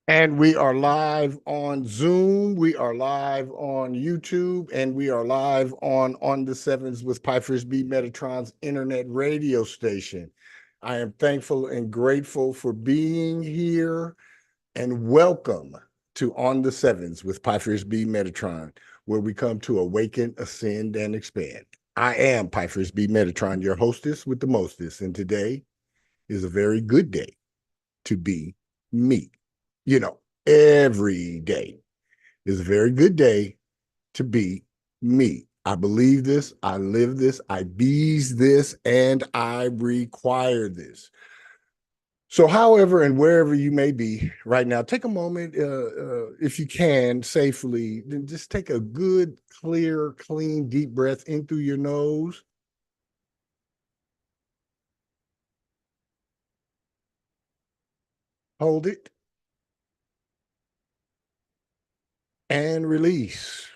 And we are live on Zoom, we are live on YouTube, and we are live on the Sevens with Pfeiffer's B Metatron's internet radio station. I am thankful and grateful for being here, and welcome to On the Sevens with Pfeiffer's B Metatron, where we come to awaken, ascend, and expand. I am Pfeiffer's B Metatron, your hostess with the mostest, and today is a very good day to be me. You know, every day is a very good day to be me. I believe this, I live this, I bees this, and I require this. So, however and wherever you may be right now, take a moment, if you can, safely, then just take a good, clear, clean, deep breath in through your nose. Hold it and release.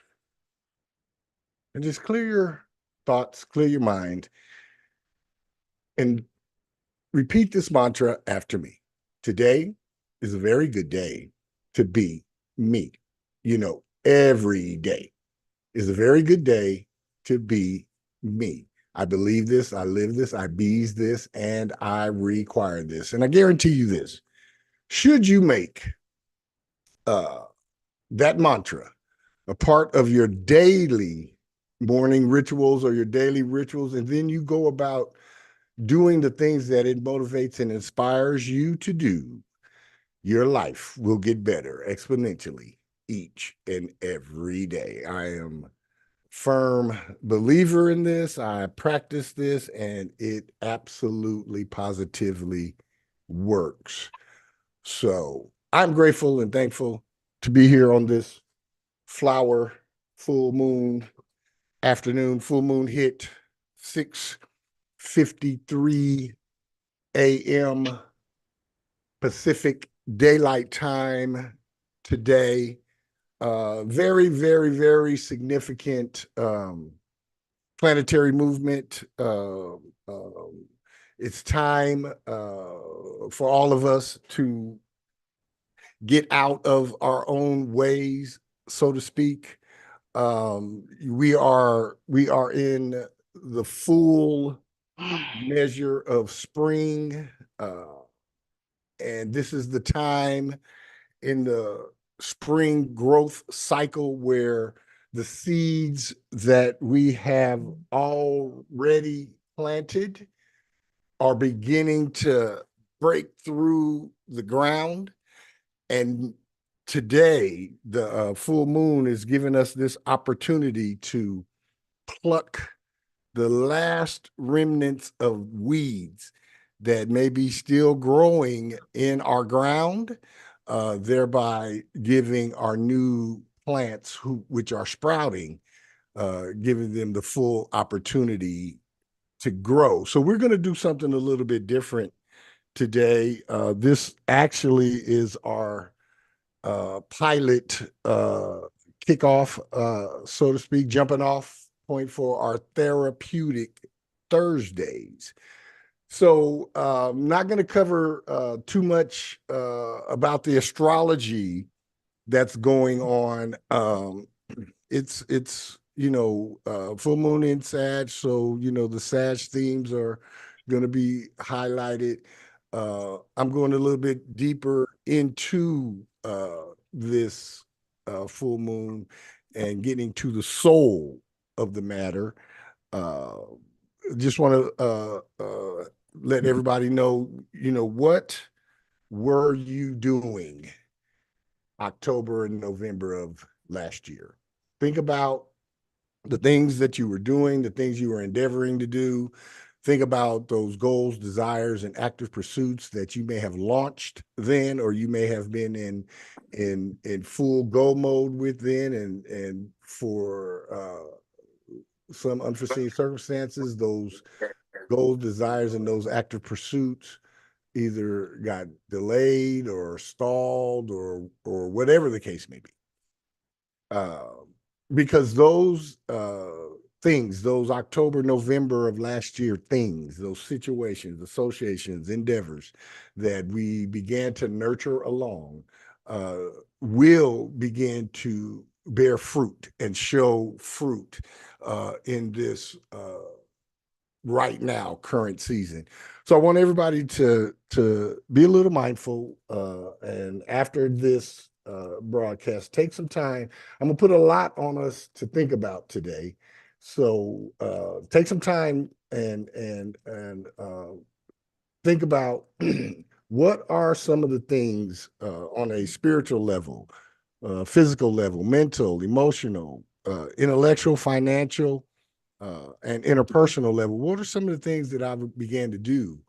And just clear your thoughts, clear your mind, and repeat this mantra after me. Today is a very good day to be me. Every day is a very good day to be me. I believe this, I live this, I bees this, and I require this. And I guarantee you this: should you make uh, that mantra a part of your daily morning rituals or your daily rituals, and then you go about doing the things that it motivates and inspires you to do, your life will get better exponentially each and every day. I am firm believer in this. I practice this, and it absolutely positively works. So I'm grateful and thankful to be here on this flower full moon afternoon. Full moon hit 6:53 a.m. Pacific Daylight Time today. Very, very, very significant planetary movement. It's time for all of us to get out of our own ways, so to speak. We are in the full measure of spring, uh, and this is the time in the spring growth cycle where the seeds that we have already planted are beginning to break through the ground. And today, the full moon is giving us this opportunity to pluck the last remnants of weeds that may be still growing in our ground, thereby giving our new plants, which are sprouting, giving them the full opportunity to grow. So we're going to do something a little bit different today. This actually is our pilot kickoff, so to speak, jumping off point for our therapeutic Thursdays. So I'm not going to cover too much about the astrology that's going on. It's full moon in Sag, so the Sag themes are going to be highlighted. I'm going a little bit deeper into this full moon and getting to the soul of the matter. Uh, just want to let everybody know, what were you doing October and November of last year? Think about the things that you were doing, the things you were endeavoring to do. Think about those goals, desires, and active pursuits that you may have launched then, or you may have been in full go mode with then, and for some unforeseen circumstances, those goals, desires, and those active pursuits either got delayed or stalled or whatever the case may be. Uh, because those things, those October, November of last year things, those situations, associations, endeavors that we began to nurture along, uh, will begin to bear fruit and show fruit in this right now current season. So I want everybody to be a little mindful, and after this broadcast, take some time. I'm gonna put a lot on us to think about today, so take some time and think about what are some of the things on a spiritual level, physical level, mental, emotional, intellectual, financial, and interpersonal level. What are some of the things that I began to do,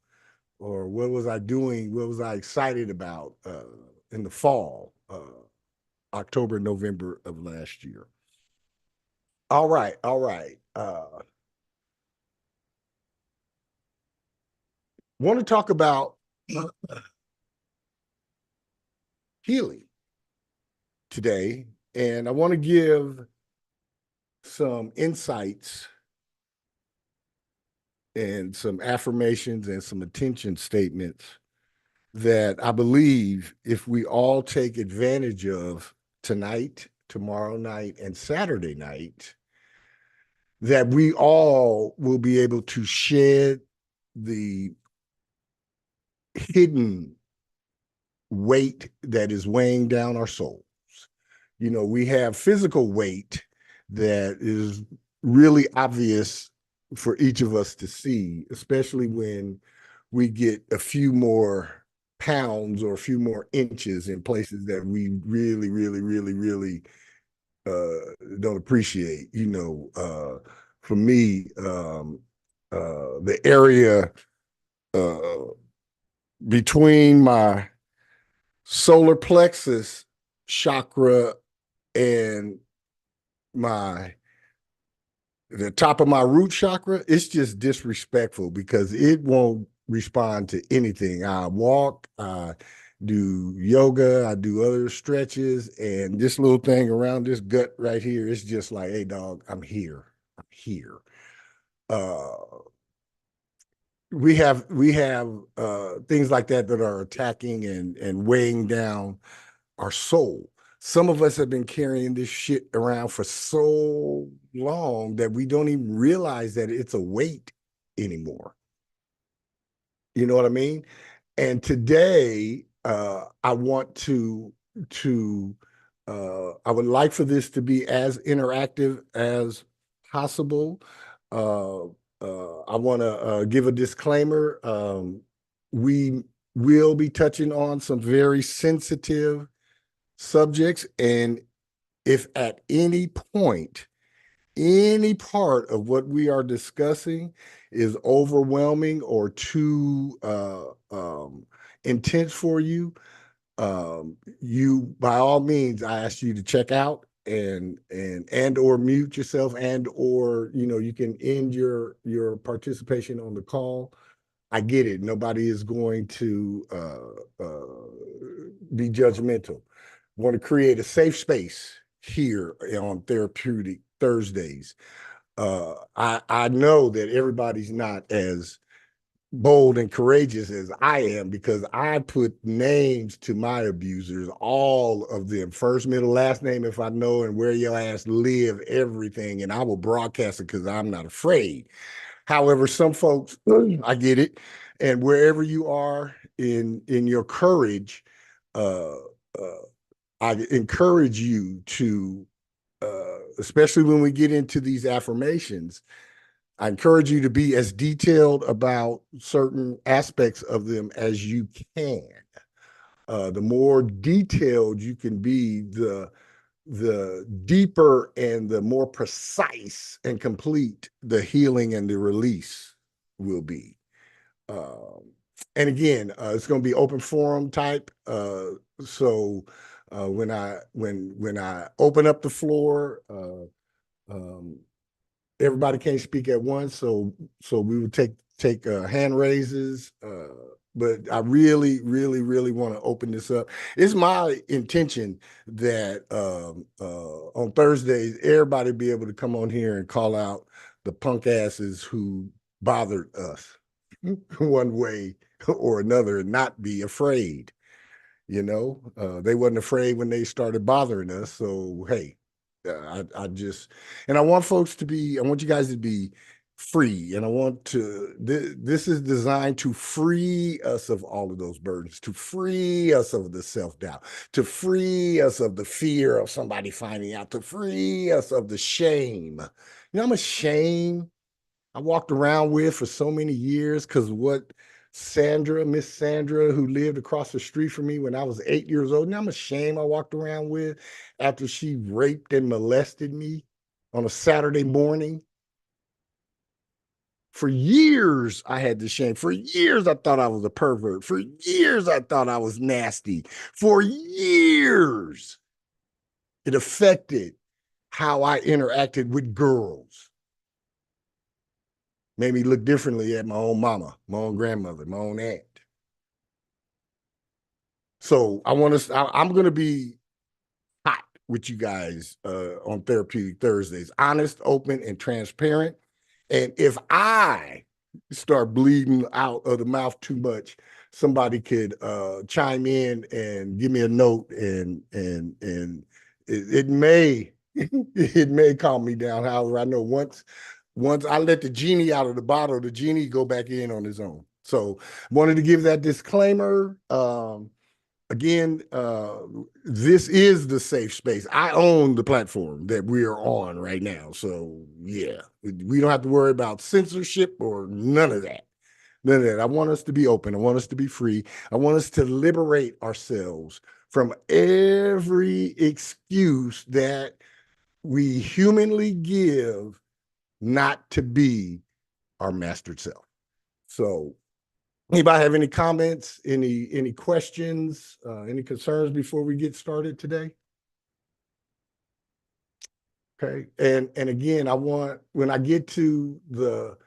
or what was I doing? What was I excited about in the fall, October, November of last year? All right, all right. Want to talk about healing today, and I want to give some insights and some affirmations and some attention statements that I believe if we all take advantage of tonight, tomorrow night, and Saturday night, that we all will be able to shed the hidden weight that is weighing down our souls. You know, we have physical weight that is really obvious for each of us to see, especially when we get a few more pounds or a few more inches in places that we really, really, really, really don't appreciate. You know, for me, the area uh, between my solar plexus chakra and my the top of my root chakra, it's just disrespectful because it won't respond to anything. I walk, I do yoga, I do other stretches, and this little thing around this gut right here, it's just like, hey, dog, I'm here. I'm here. Uh, we have things like that that are attacking and weighing down our soul. Some of us have been carrying this shit around for so long that we don't even realize that it's a weight anymore. You know what I mean? And today, I want to I would like for this to be as interactive as possible. Uh, I want to give a disclaimer. We will be touching on some very sensitive subjects, and if at any point any part of what we are discussing is overwhelming or too intense for you, you by all means, I ask you to check out and or mute yourself, and or you can end your participation on the call. I get it. Nobody is going to be judgmental. Want to create a safe space here on Therapeutic Thursdays. I know that everybody's not as bold and courageous as I am because I put names to my abusers, all of them, first, middle, last name, if I know, and where your ass live, everything, and I will broadcast it because I'm not afraid. However, some folks, I get it, and wherever you are in your courage, uh, uh, I encourage you to, especially when we get into these affirmations, I encourage you to be as detailed about certain aspects of them as you can. The more detailed you can be, the deeper and the more precise and complete the healing and the release will be. Um, and again, it's going to be open forum type. So when I open up the floor, um, everybody can't speak at once. So we would take hand raises. But I really, really, really want to open this up. It's my intention that on Thursdays, everybody be able to come on here and call out the punk asses who bothered us one way or another and not be afraid. They wasn't afraid when they started bothering us. So, hey, I just, and I want I want you guys to be free. And this is designed to free us of all of those burdens, to free us of the self-doubt, to free us of the fear of somebody finding out, to free us of the shame. I'm ashamed I walked around with for so many years because Miss Sandra, who lived across the street from me when I was 8 years old, and I'm ashamed I walked around with after she raped and molested me on a Saturday morning. For years, I had the shame. For years, I thought I was a pervert. For years, I thought I was nasty. For years, it affected how I interacted with girls. Made me look differently at my own mama, my own grandmother, my own aunt. So I'm going to be hot with you guys on Therapeutic Thursdays, honest, open, and transparent. And if I start bleeding out of the mouth too much, somebody could chime in and give me a note, and it may it may calm me down. However, I know once I let the genie out of the bottle, the genie go back in on his own. So wanted to give that disclaimer. Again, this is the safe space. I own the platform that we are on right now. So yeah, we don't have to worry about censorship or none of that. None of that. I want us to be open. I want us to be free. I want us to liberate ourselves from every excuse that we humanly give not to be our mastered self. So anybody have any comments, any questions, any concerns before we get started today? Okay. And again, when I get to the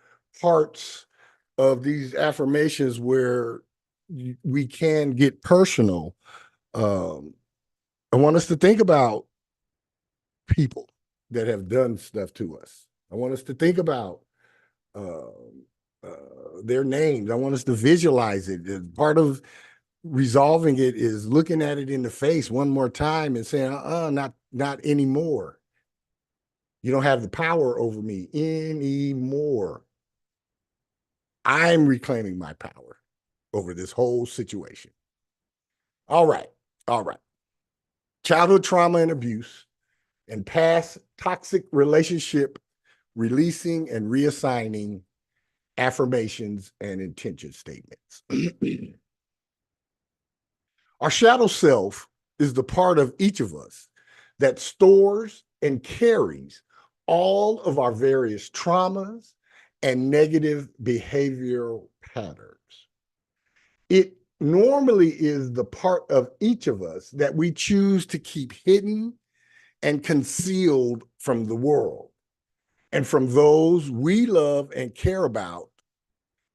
parts of these affirmations where we can get personal, I want us to think about people that have done stuff to us. I want us to think about uh, their names. I want us to visualize it. Part of resolving it is looking at it in the face one more time and saying, not anymore. You don't have the power over me anymore. I'm reclaiming my power over this whole situation. All right. All right. Childhood trauma and abuse and past toxic relationship releasing and reassigning affirmations and intention statements. Our shadow self is the part of each of us that stores and carries all of our various traumas and negative behavioral patterns. It normally is the part of each of us that we choose to keep hidden and concealed from the world and from those we love and care about,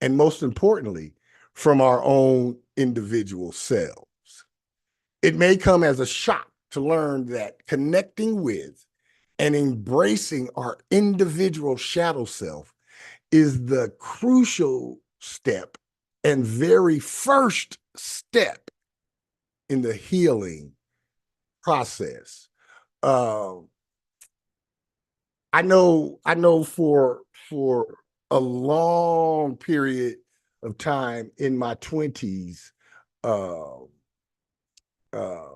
and most importantly, from our own individual selves. It may come as a shock to learn that connecting with and embracing our individual shadow self is the crucial step and very first step in the healing process. Uh, I know for a long period of time in my 20s, uh,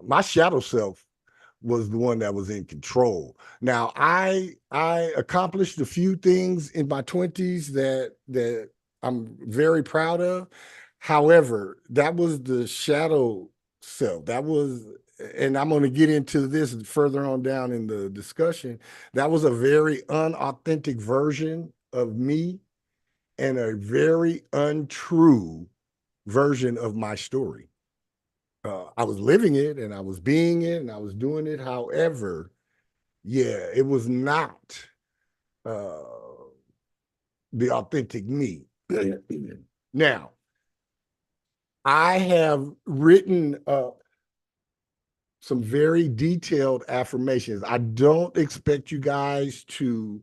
my shadow self was the one that was in control. Now, I accomplished a few things in my 20s that I'm very proud of. However, that was the shadow self. That was, and I'm going to get into this further on down in the discussion. That was a very unauthentic version of me and a very untrue version of my story. I was living it and I was being it and I was doing it. However, yeah, it was not uh, the authentic me. Now, I have written some very detailed affirmations. I don't expect you guys to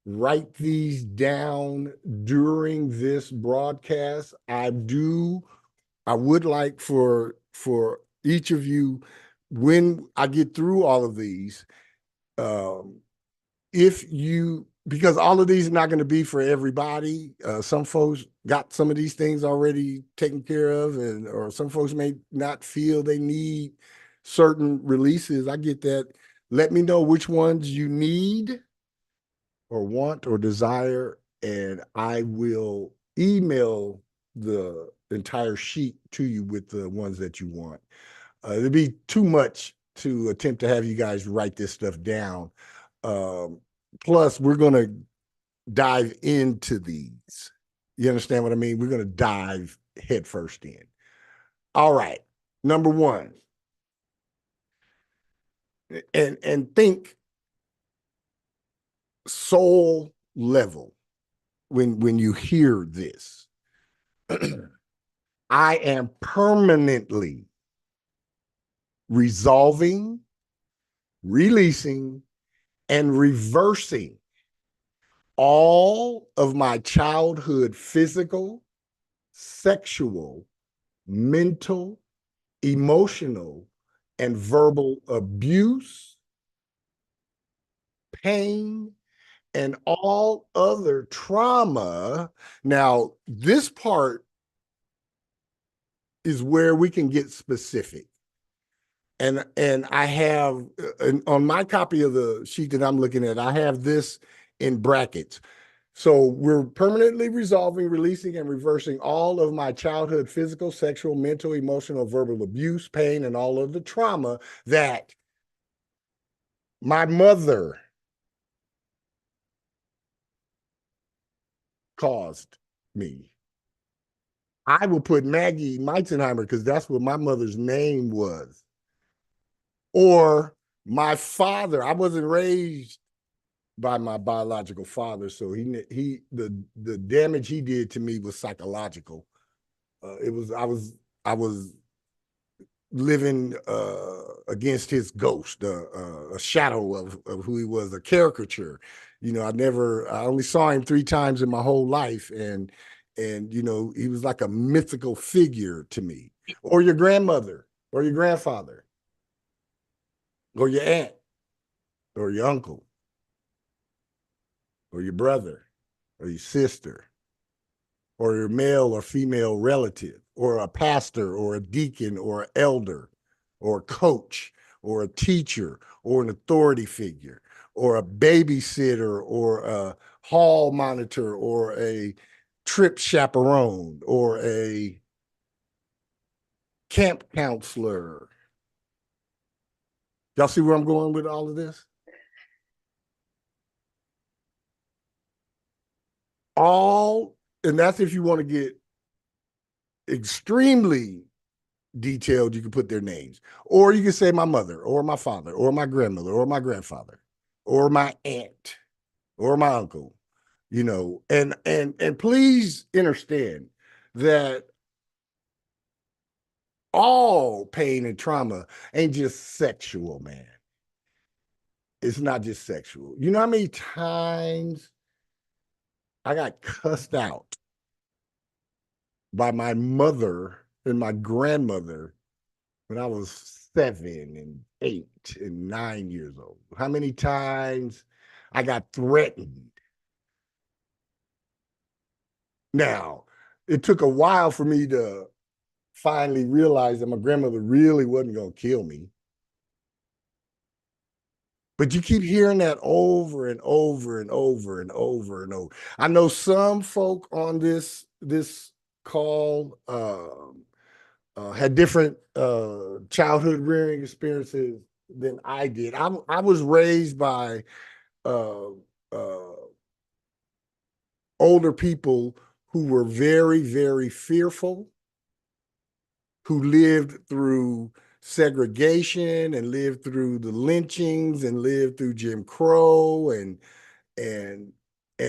write these down during this broadcast. I would like for each of you, when I get through all of these, um, if you, because all of these are not going to be for everybody. Some folks got some of these things already taken care of, and or some folks may not feel they need certain releases. I get that. Let me know which ones you need or want or desire, and I will email the entire sheet to you with the ones that you want. It'd be too much to attempt to have you guys write this stuff down. Um, Plus, we're going to dive into these. You understand what I mean? We're going to dive headfirst in. All right. Number one, and think soul level when you hear this. I am permanently resolving, releasing, and reversing all of my childhood physical, sexual, mental, emotional, and verbal abuse, pain, and all other trauma. Now, this part is where we can get specific. And I have on my copy of the sheet that I'm looking at, I have this in brackets. So we're permanently resolving, releasing, and reversing all of my childhood physical, sexual, mental, emotional, verbal abuse, pain, and all of the trauma that my mother caused me. I will put Maggie Meitzenheimer because that's what my mother's name was. Or my father. I wasn't raised by my biological father, so the damage he did to me was psychological. It was I was living against his ghost, a shadow of who he was, a caricature. You know, I only saw him 3 times in my whole life, and you know, he was like a mythical figure to me. Or your grandmother, or your grandfather, or your aunt, or your uncle, or your brother, or your sister, or your male or female relative, or a pastor, or a deacon, or an elder, or a coach, or a teacher, or an authority figure, or a babysitter, or a hall monitor, or a trip chaperone, or a camp counselor. Y'all see where I'm going with all of this? All, and that's if you want to get extremely detailed, you can put their names. Or you can say my mother, or my father, or my grandmother, or my grandfather, or my aunt, or my uncle, you know, and please understand that all pain and trauma ain't just sexual, man. It's not just sexual. You know how many times I got cussed out by my mother and my grandmother when I was 7 and 8 and 9 years old? How many times I got threatened? Now, it took a while for me to finally realize that my grandmother really wasn't going to kill me. But you keep hearing that over and over and over and over and over. I know some folk on this call had different childhood rearing experiences than I did. I was raised by uh, uh, older people who were very, very fearful, who lived through segregation and lived through the lynchings and lived through Jim Crow and and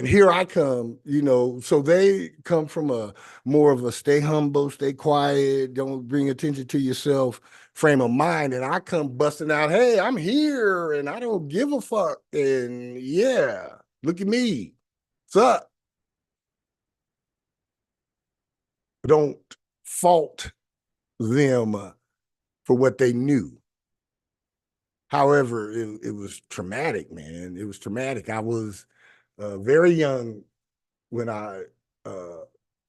here I come, you know, so they come from a more of a stay humble, stay quiet, don't bring attention to yourself frame of mind. And I come busting out, hey, I'm here and I don't give a fuck. And yeah, look at me. What's up? Don't fault them for what they knew. However, it was traumatic, man. It was traumatic. I was very young when I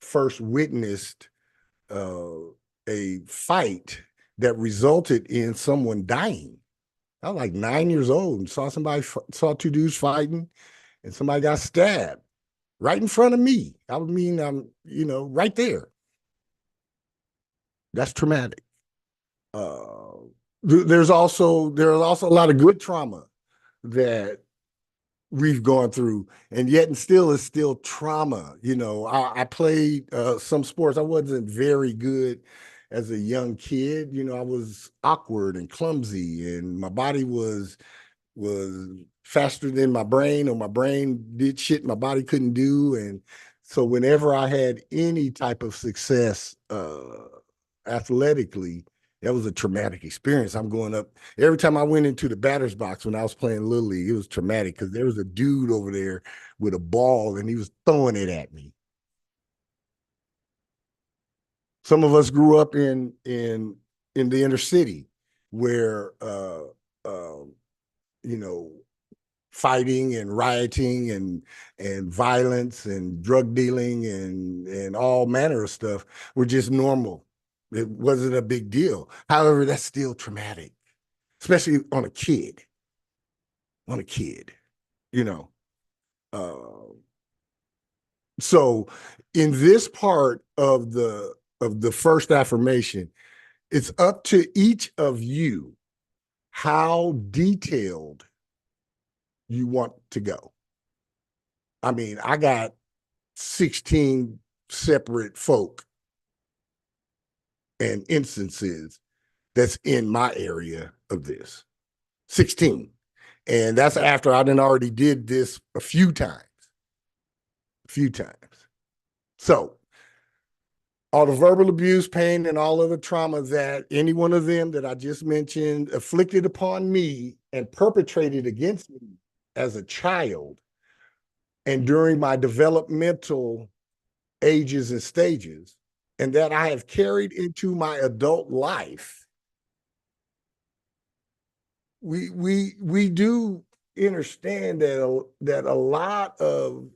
first witnessed a fight that resulted in someone dying. I was like 9 years old and saw two dudes fighting, and somebody got stabbed right in front of me. I mean, I'm right there. That's traumatic. Uh, there's also a lot of good trauma that we've gone through, and yet and still is still trauma. I played some sports. I wasn't very good as a young kid. I was awkward and clumsy, and my body was faster than my brain, or my brain did shit my body couldn't do. And so whenever I had any type of success athletically, that was a traumatic experience. I'm going up every time I went into the batter's box when I was playing Little League. It was traumatic because there was a dude over there with a ball and he was throwing it at me. Some of us grew up in the inner city where you know fighting and rioting and violence and drug dealing and all manner of stuff were just normal. It wasn't a big deal. However, that's still traumatic, especially on a kid. On a kid, you know. Uh, so, in this part of the first affirmation, it's up to each of you how detailed you want to go. I mean, I got 16 separate folk and instances that's in my area of this. 16. And that's after I done already did this a few times. A few times. So all the verbal abuse, pain, and all of the trauma that any one of them that I just mentioned afflicted upon me and perpetrated against me as a child and during my developmental ages and stages, and that I have carried into my adult life, we do understand that a lot of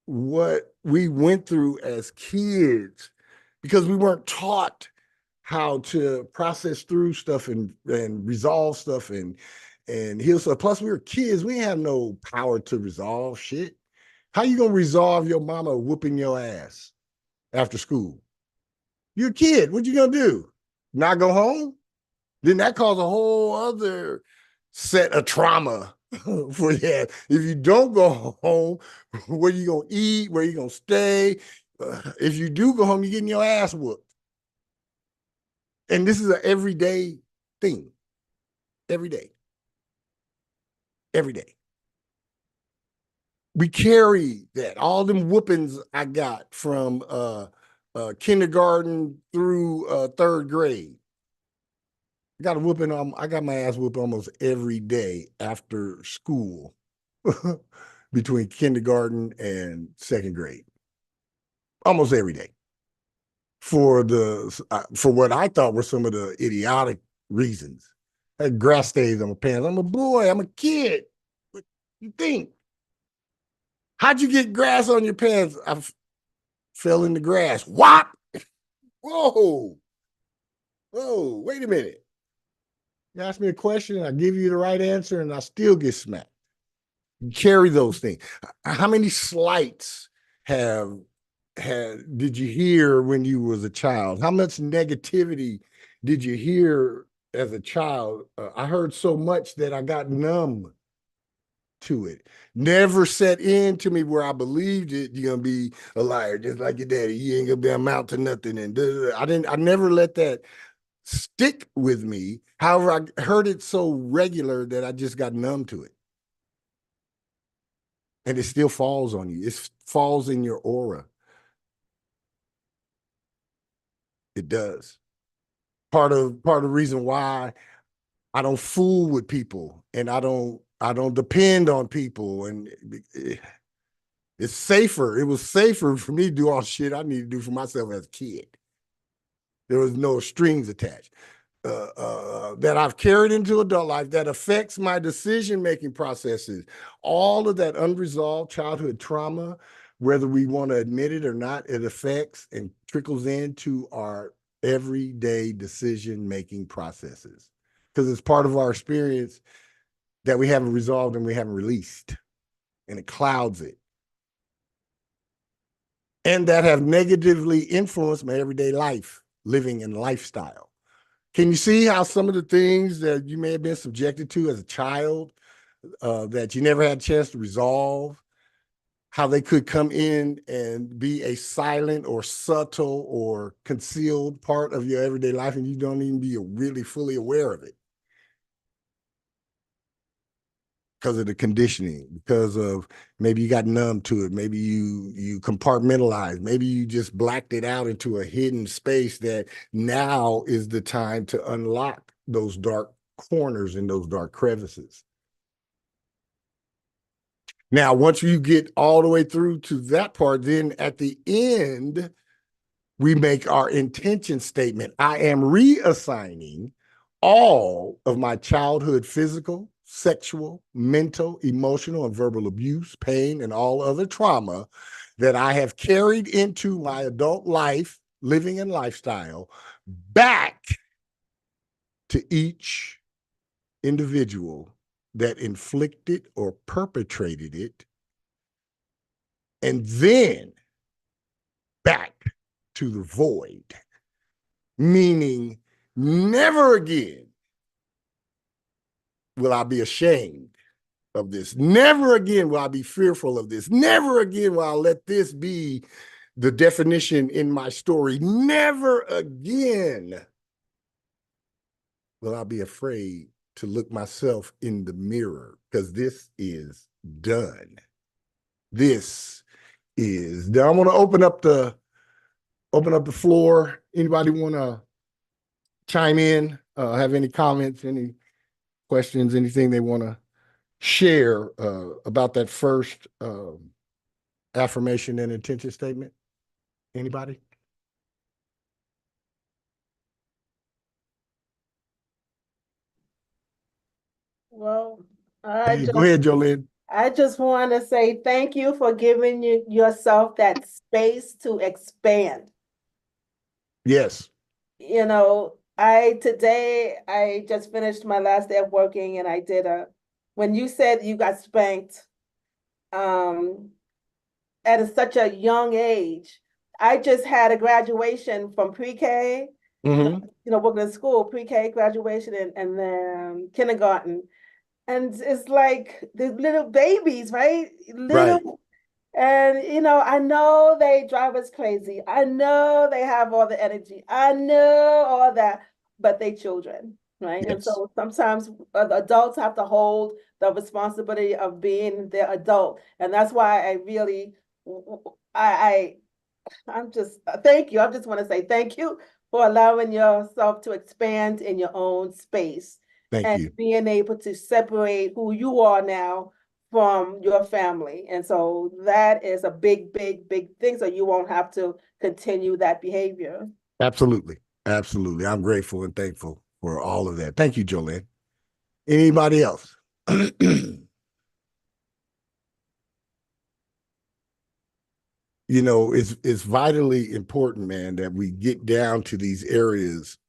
what we went through as kids, because we weren't taught how to process through stuff and resolve stuff and heal stuff. Plus, we were kids. We have no power to resolve shit. How you gonna resolve your mama whooping your ass after school? You're a kid. What you gonna do? Not go home? Then that causes a whole other set of trauma for that. If you don't go home, where you gonna eat? Where you gonna stay? If you do go home, you're getting your ass whooped. And this is an everyday thing. Every day. Every day. We carry that. All them whoopings I got from kindergarten through third grade. I got my ass whooped almost every day after school between kindergarten and second grade. Almost every day. For what I thought were some of the idiotic reasons. I had grass stains on my pants. I'm a boy, I'm a kid. What you think? How'd you get grass on your pants? I fell in the grass. What? Whoa. Whoa, wait a minute. You ask me a question, I give you the right answer, and I still get smacked. You carry those things. How many slights did you hear when you was a child? How much negativity did you hear as a child? I heard so much that I got numb to it. Never set into me where I believed it. You're gonna be a liar, just like your daddy. You ain't gonna be amount to nothing. And I never let that stick with me. However, I heard it so regular that I just got numb to it. And it still falls on you. It falls in your aura. It does. Part of the reason why I don't fool with people and I don't depend on people, and it's safer. It was safer for me to do all shit I need to do for myself as a kid. There was no strings attached. that I've carried into adult life that affects my decision-making processes. All of that unresolved childhood trauma, whether we want to admit it or not, it affects and trickles into our everyday decision-making processes because it's part of our experience that we haven't resolved and we haven't released, and it clouds it. And that have negatively influenced my everyday life, living and lifestyle. Can you see how some of the things that you may have been subjected to as a child that you never had a chance to resolve, how they could come in and be a silent or subtle or concealed part of your everyday life and you don't even be really fully aware of it because of the conditioning, because of maybe you got numb to it, maybe you compartmentalized, maybe you just blacked it out into a hidden space that now is the time to unlock those dark corners and those dark crevices. Now, once you get all the way through to that part, then at the end, we make our intention statement. I am reassigning all of my childhood physical, sexual, mental, emotional, and verbal abuse, pain, and all other trauma that I have carried into my adult life, living and lifestyle back to each individual that inflicted or perpetrated it, and then back to the void, meaning never again will I be ashamed of this. Never again will I be fearful of this. Never again will I let this be the definition in my story. Never again will I be afraid to look myself in the mirror because this is done. This is done. I'm going to open up the floor. Anybody want to chime in, have any comments, any questions, anything they want to share about that first affirmation and intention statement? Anybody? Well, Hey, go ahead, Jolene. I just want to say thank you for giving yourself that space to expand. Yes. I just finished my last day of working and I did when you said you got spanked um such a young age. I just had a graduation from pre-K, Mm-hmm. working in school, pre-K graduation and then kindergarten. And it's like the little babies, right? Right. And I know they drive us crazy. I know they have all the energy. I know all that, but they children, right? And Yes. so sometimes the adults have to hold the responsibility of being their adult, and that's why I really, I I'm just thank you. I just want to say thank you for allowing yourself to expand in your own space Thank and you. being able to separate who you are now from your family. And so that is a big, big, big thing. So you won't have to continue that behavior. Absolutely. Absolutely. I'm grateful and thankful for all of that. Thank you, Jolene. Anybody else? It's vitally important, man, that we get down to these areas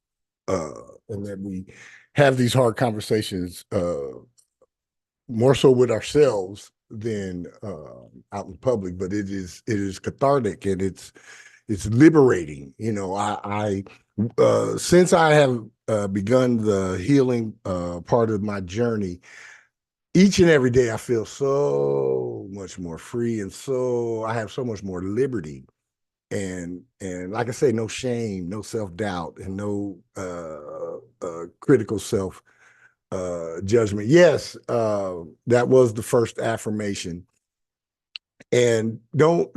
uh, and that we have these hard conversations more so with ourselves than out in public. But it is cathartic and it's liberating. I since I have begun the healing part of my journey, each and every day I feel so much more free and so I have so much more liberty and like I say, no shame, no self-doubt, and no critical self judgment. Yes, that was the first affirmation. And don't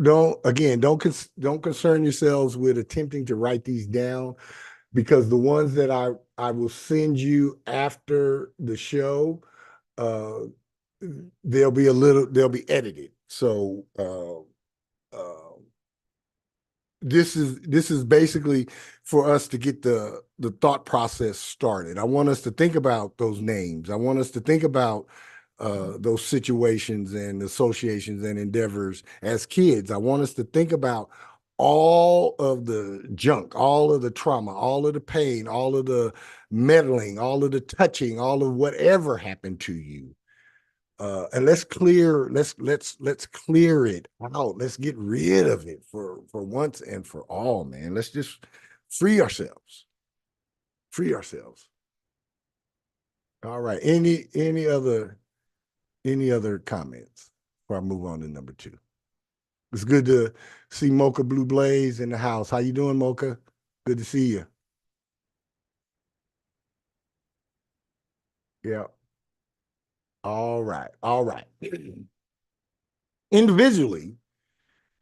concern yourselves with attempting to write these down because the ones that I will send you after the show, uh, they'll be edited. So this is basically for us to get the thought process started. I want us to think about those names. I want us to think about those situations and associations and endeavors as kids. I want us to think about all of the junk, all of the trauma, all of the pain, all of the meddling, all of the touching, all of whatever happened to you. And let's clear it out. Let's get rid of it for once and for all, man. Let's just free ourselves. Free ourselves. All right. Any other comments before I move on to number 2? It's good to see Mocha Blue Blaze in the house. How you doing, Mocha? Good to see you. Yeah. All right. All right. Individually,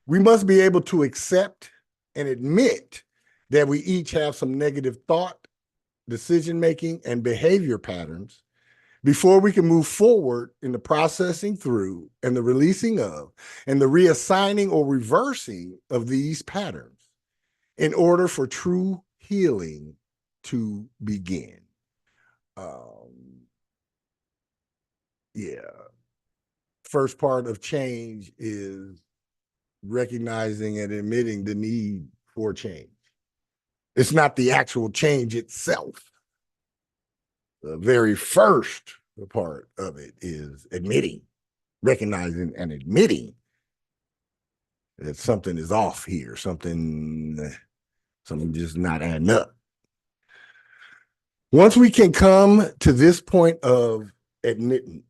we must be able to accept and admit that we each have some negative thought, decision-making, and behavior patterns before we can move forward in the processing through and the releasing of and the reassigning or reversing of these patterns in order for true healing to begin. Yeah. First part of change is recognizing and admitting the need for change. It's not the actual change itself. The very first part of it is admitting, recognizing and admitting that something is off here, something just not adding up. Once we can come to this point of admittance,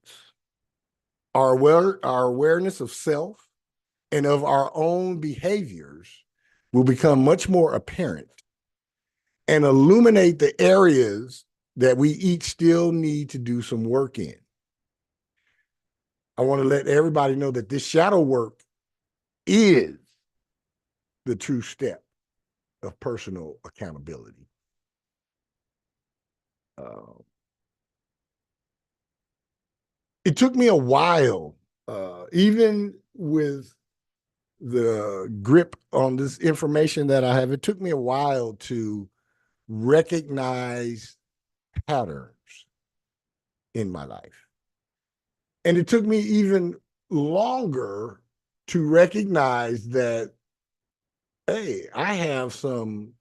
our awareness of self and of our own behaviors will become much more apparent and illuminate the areas that we each still need to do some work in. I want to let everybody know that this shadow work is the true step of personal accountability. It took me a while, even with the grip on this information that I have, it took me a while to recognize patterns in my life. And it took me even longer to recognize that, hey, I have some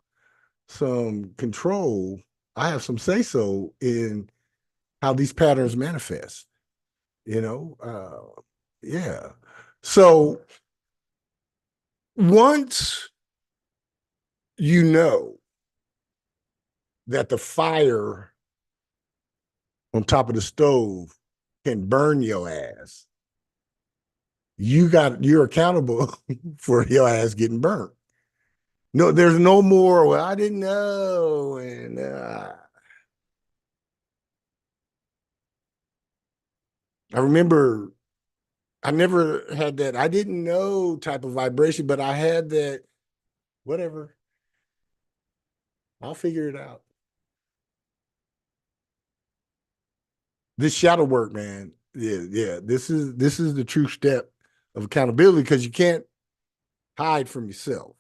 control, I have some say-so in how these patterns manifest, yeah. So once you know that the fire on top of the stove can burn your ass, you're accountable for your ass getting burnt. No, there's no more, well, I didn't know. And I remember I never had that I didn't know type of vibration, but I had that, whatever, I'll figure it out. This shadow work, man. Yeah. This is the true step of accountability, because you can't hide from yourself.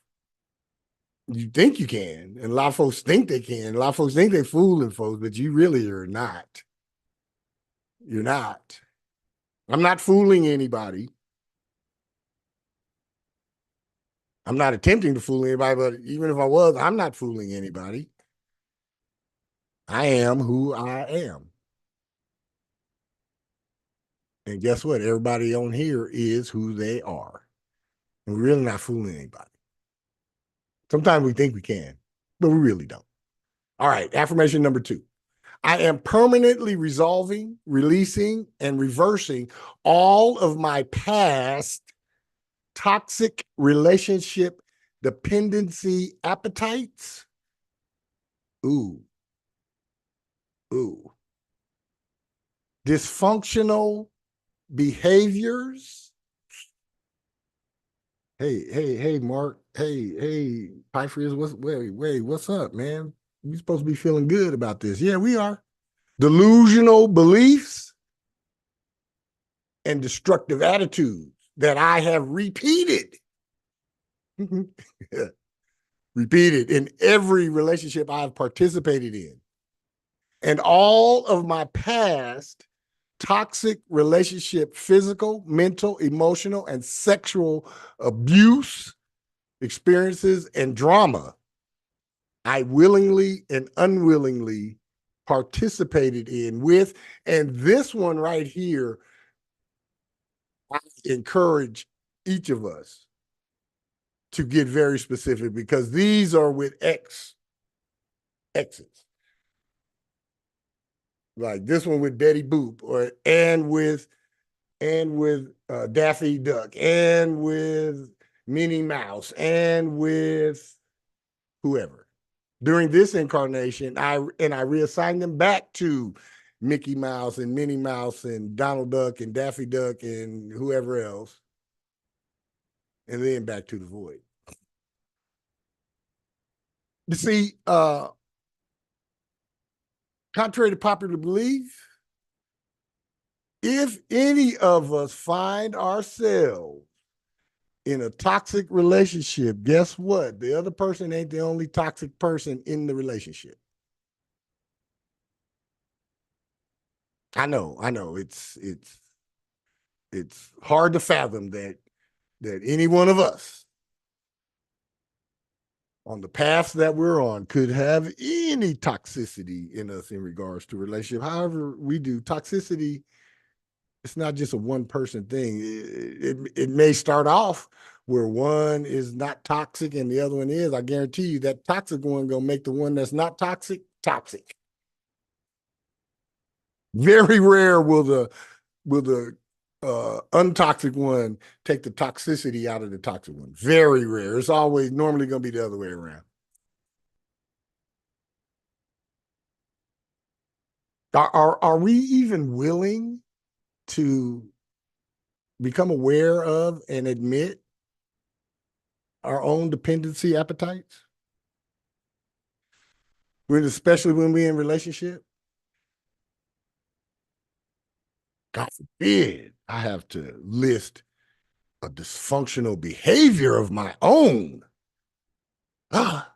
You think you can, and a lot of folks think they can. A lot of folks think they're fooling folks, but you really are not. You're not. I'm not fooling anybody. I'm not attempting to fool anybody, but even if I was, I'm not fooling anybody. I am who I am. And guess what? Everybody on here is who they are. And we're really not fooling anybody. Sometimes we think we can, but we really don't. All right, affirmation number 2. I am permanently resolving, releasing, and reversing all of my past toxic relationship dependency appetites. Ooh. Dysfunctional behaviors. Hey, Mark. Hey, Pyfrias, what's up, man? You're supposed to be feeling good about this. Yeah, we are. Delusional beliefs and destructive attitudes that I have repeated. repeated in every relationship I've participated in. And all of my past toxic relationship, physical, mental, emotional, and sexual abuse experiences and drama, I willingly and unwillingly participated in with. And this one right here, I encourage each of us to get very specific, because these are with exes. Like this one with Betty Boop, and with Daffy Duck, and with Minnie Mouse, and with whoever. During this incarnation, I reassigned them back to Mickey Mouse and Minnie Mouse and Donald Duck and Daffy Duck and whoever else, and then back to the void. You see, contrary to popular belief, if any of us find ourselves in a toxic relationship, guess what? The other person ain't the only toxic person in the relationship. I know. It's hard to fathom that any one of us on the path that we're on could have any toxicity in us in regards to relationship. However, we do toxicity. It's not just a one person thing. It may start off where one is not toxic and the other one is. I guarantee you that toxic one gonna make the one that's not toxic toxic. Very rare will the untoxic one take the toxicity out of the toxic one. Very rare. It's always normally going to be the other way around. Are we even willing to become aware of and admit our own dependency appetites? Especially when we're in relationship? God forbid I have to list a dysfunctional behavior of my own. Ah,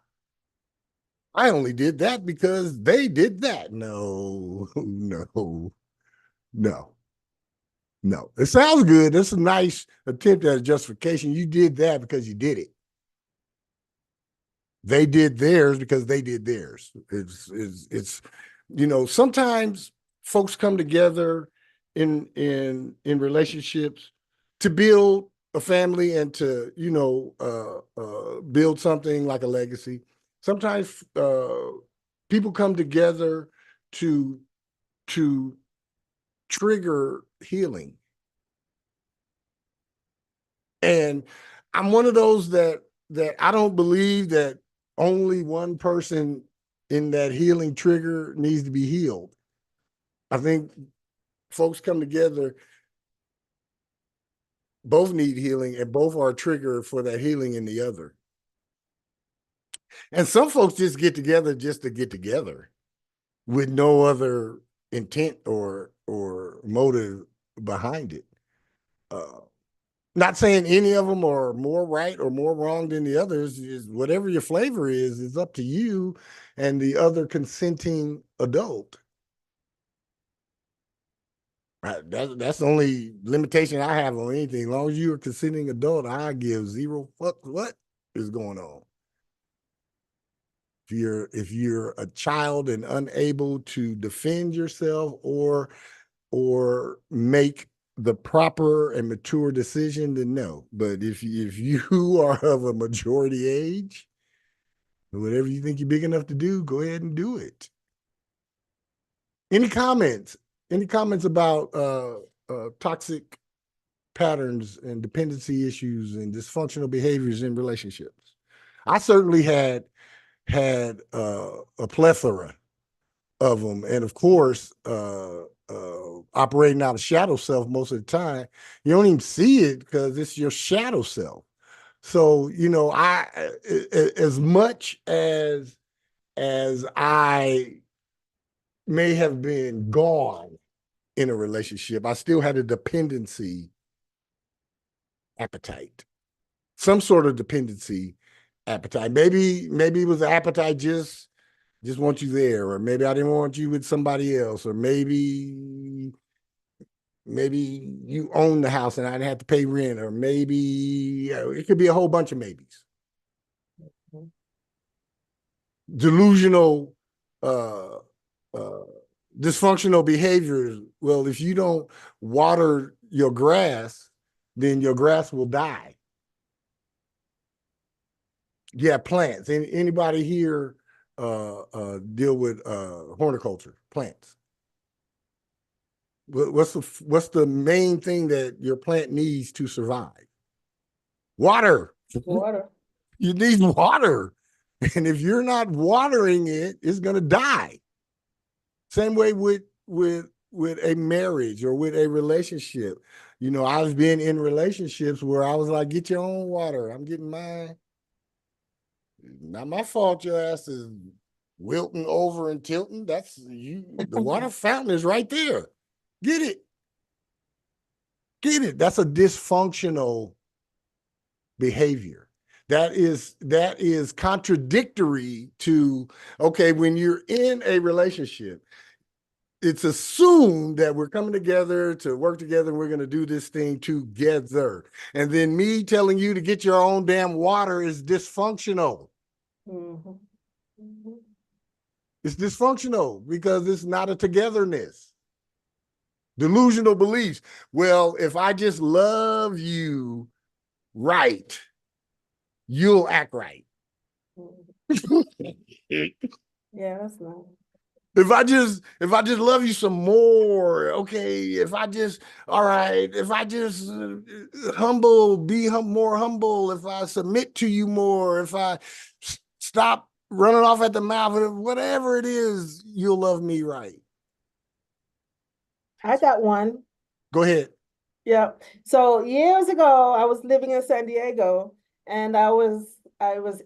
I only did that because they did that. No, no, no, no. It sounds good. That's a nice attempt at a justification. You did that because you did it. They did theirs because they did theirs. It's sometimes folks come together in relationships to build a family and to build something like a legacy. Sometimes people come together to trigger healing, and I'm one of those that I don't believe that only one person in that healing trigger needs to be healed. I think folks come together, both need healing, and both are a trigger for that healing in the other. And some folks just get together just to get together with no other intent or motive behind it. Not saying any of them are more right or more wrong than the others. Is whatever your flavor is up to you and the other consenting adult. That's the only limitation I have on anything. As long as you're a consenting adult, I give zero fucks what is going on. If you're a child and unable to defend yourself or make the proper and mature decision, then no. But if you are of a majority age, whatever you think you're big enough to do, go ahead and do it. Any comments? Any comments about toxic patterns and dependency issues and dysfunctional behaviors in relationships? I certainly had a plethora of them, and of course, operating out of shadow self most of the time. You don't even see it because it's your shadow self. So I, as much as I may have been gone in a relationship, I still had a dependency appetite, some sort of dependency appetite. Maybe it was appetite just want you there, or maybe I didn't want you with somebody else, or maybe you own the house and I didn't have to pay rent, or maybe it could be a whole bunch of maybes. Delusional, uh, uh, dysfunctional behaviors. Well, if you don't water your grass, then your grass will die. Yeah, plants. Anybody here deal with horticulture, plants? What's the main thing that your plant needs to survive? Water. Water. You need water. And if you're not watering it, it's going to die. Same way with a marriage or with a relationship. You know, I've been in relationships where I was like, get your own water. I'm getting mine. Not my fault your ass is wilting over and tilting. That's you. The water fountain is right there. Get it. Get it. That's a dysfunctional behavior. That is contradictory to, okay, when you're in a relationship, it's assumed that we're coming together to work together and we're going to do this thing together. And then me telling you to get your own damn water is dysfunctional. Mm-hmm. Mm-hmm. It's dysfunctional because it's not a togetherness. Delusional beliefs. Well, if I just love you right, you'll act right. Yeah, that's nice. If I just love you some more, okay. If I just more humble. If I submit to you more, if I stop running off at the mouth, whatever it is, you'll love me right. I got one. Go ahead. Yeah. So years ago, I was living in San Diego, and I was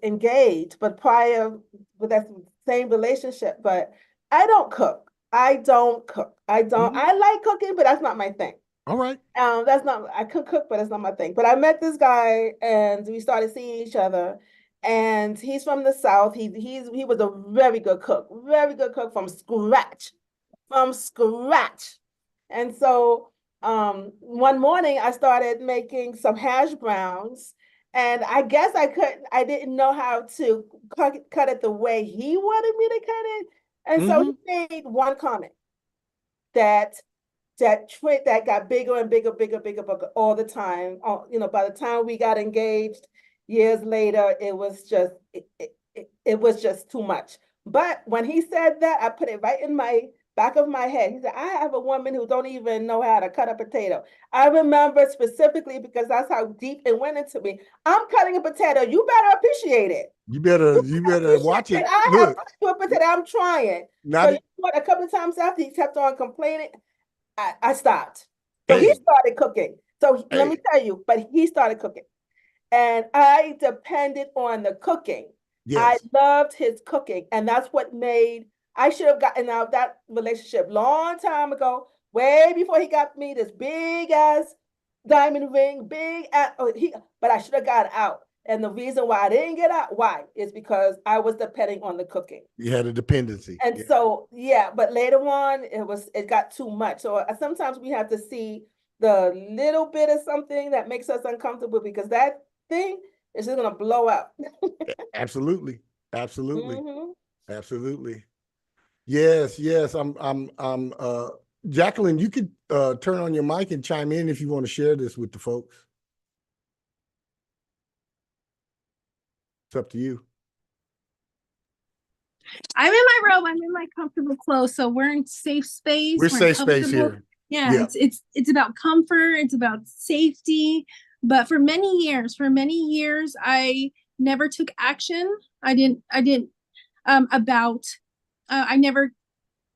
engaged, but prior with that same relationship. But I don't cook. I don't cook. I don't. Mhm. I like cooking, but that's not my thing. All right. That's not. I could cook, but it's not my thing. But I met this guy, and we started seeing each other. And he's from the South. He was a very good cook from scratch. And so one morning I started making some hash browns, and I guess I didn't know how to cut it the way he wanted me to cut it. And so Mm-hmm. he made one comment that that got bigger and bigger all the time. You know, by the time we got engaged years later, it was just too much. But when he said that, I put it right in my back of my head. He said, I have a woman who don't even know how to cut a potato. I remember specifically because that's how deep it went into me. I'm cutting a potato. You better appreciate it. You better watch it. I have Look, to a potato. I'm trying. not So you know what? A couple of times after he kept on complaining, I stopped. So he hey, started cooking. So let me hey, tell you, but he started cooking. And I depended on the cooking. I yes. loved his cooking. And that's what made, I should have gotten out that relationship long time ago, way before he got me this big ass diamond ring, but I should have got out. And the reason why I didn't get out, why, is because I was depending on the cooking. You had a dependency. And Yeah. so, yeah, but later on, it got too much. So sometimes we have to see the little bit of something that makes us uncomfortable because that thing is just gonna blow up. Absolutely. Absolutely. Mhm. Absolutely. Yes. I'm Jacqueline, you could turn on your mic and chime in if you want to share this with the folks. It's up to you. I'm in my robe. I'm in my comfortable clothes, so we're in safe space. We're safe space here. Yeah, Yeah. It's about comfort. It's about safety. But for many years, I never took action. I never,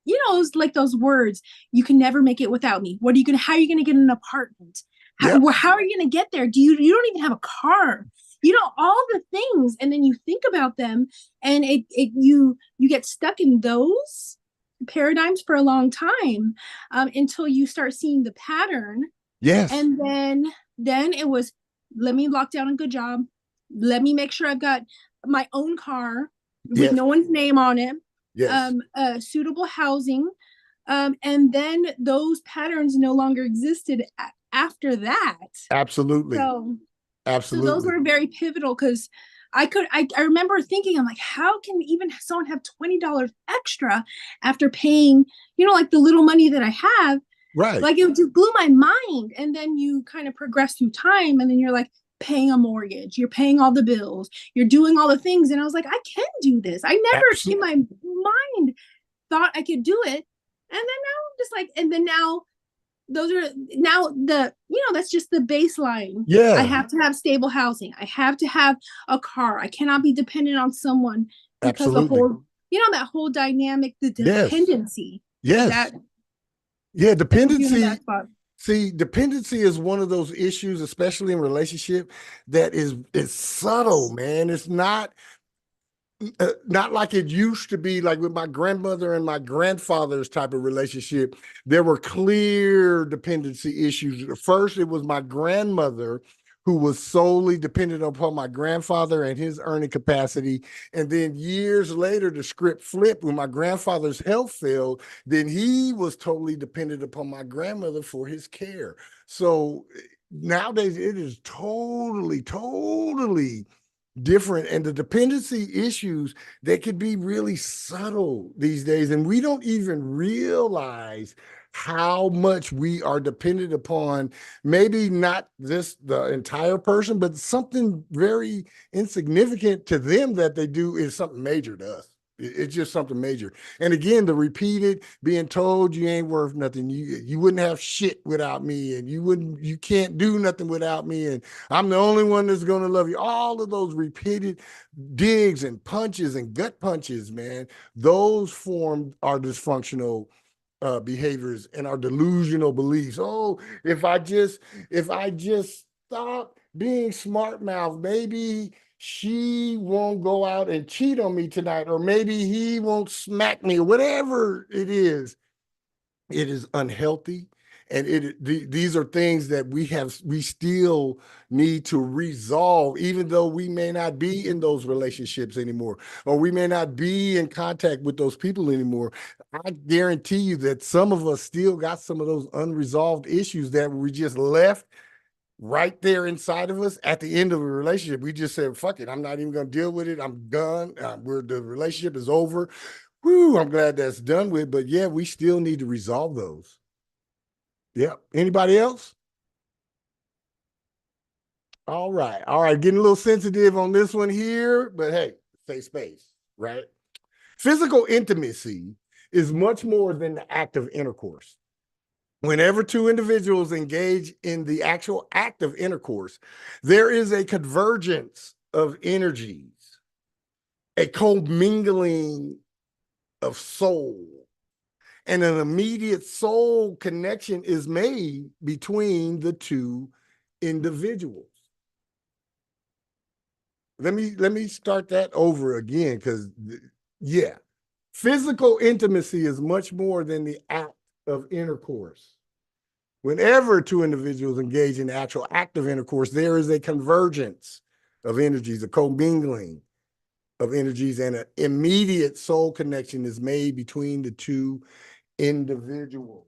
it was like those words, you can never make it without me. How are you gonna get an apartment? Yep. How are you gonna get there? You don't even have a car. All the things, and then you think about them, and you get stuck in those paradigms for a long time, until you start seeing the pattern. Yes. And then it was, let me lock down a good job. Let me make sure I've got my own car with Yes. no one's name on it, Yes. suitable housing, and then those patterns no longer existed after that. Absolutely. So Absolutely. those were very pivotal because I remember thinking, I'm like, how can even someone have $20 extra after paying, like the little money that I have? Right. Like, it just blew my mind. And then you kind of progress through time, and then you're like paying a mortgage, you're paying all the bills, you're doing all the things. And I was like, I can do this. I never in my mind thought I could do it. And then now I'm just like, and then now those are now that's just the baseline. Yeah. I have to have stable housing. I have to have a car. I cannot be dependent on someone because Absolutely. the whole, that whole dynamic, the dependency. Yes. Yeah, dependency. See, dependency is one of those issues, especially in relationship, that is subtle, man. It's not like it used to be, like with my grandmother and my grandfather's type of relationship. There were clear dependency issues. First, it was my grandmother who was solely dependent upon my grandfather and his earning capacity. And then years later, the script flipped when my grandfather's health failed. Then he was totally dependent upon my grandmother for his care. So nowadays, it is totally different. And the dependency issues, they could be really subtle these days. And we don't even realize how much we are dependent upon, maybe not this the entire person, but something very insignificant to them that they do is something major to us. It's just something major. And again, the repeated being told you ain't worth nothing. You wouldn't have shit without me, and you can't do nothing without me, and I'm the only one that's going to love you. All of those repeated digs and punches and gut punches, man, those form our dysfunctional behaviors and our delusional beliefs. Oh, if I just stop being smart mouth, maybe she won't go out and cheat on me tonight, or maybe he won't smack me, or whatever it is. It is unhealthy. And these are things that we still need to resolve, even though we may not be in those relationships anymore, or we may not be in contact with those people anymore. I guarantee you that some of us still got some of those unresolved issues that we just left right there inside of us at the end of a relationship. We just said, fuck it, I'm not even going to deal with it. I'm done. The relationship is over. Whew, I'm glad that's done with. But yeah, we still need to resolve those. Yeah. Anybody else? All right. Getting a little sensitive on this one here, but hey, safe space, right? Physical intimacy is much more than the act of intercourse. Whenever two individuals engage in the actual act of intercourse, there is a convergence of energies, a commingling of soul, and an immediate soul connection is made between the two individuals. Let me start that over again, because yeah, physical intimacy is much more than the act of intercourse. Whenever two individuals engage in the actual act of intercourse, there is a convergence of energies, a commingling of energies, and an immediate soul connection is made between the two individuals.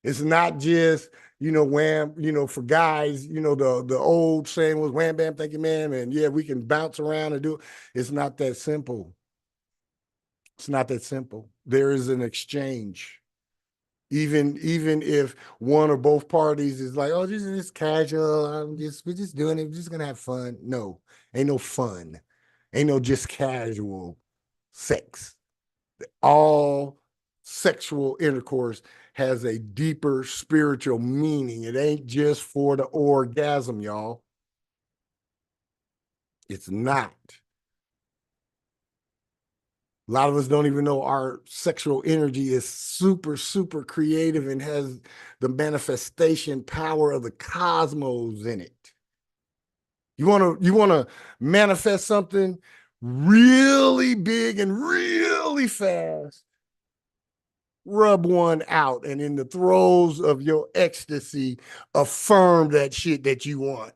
It's not just, wham, for guys, the old saying was wham, bam, thank you, ma'am. And yeah, we can bounce around and do it. It's not that simple. It's not that simple. There is an exchange. Even if one or both parties is like, oh, this is casual. We're just doing it. We're just gonna have fun. No, ain't no fun. Ain't no just casual sex. All sexual intercourse has a deeper spiritual meaning. It ain't just for the orgasm, y'all. It's not. A lot of us don't even know our sexual energy is super, super creative and has the manifestation power of the cosmos in it. You want to manifest something really big and really fast, rub one out, and in the throes of your ecstasy, affirm that shit that you want.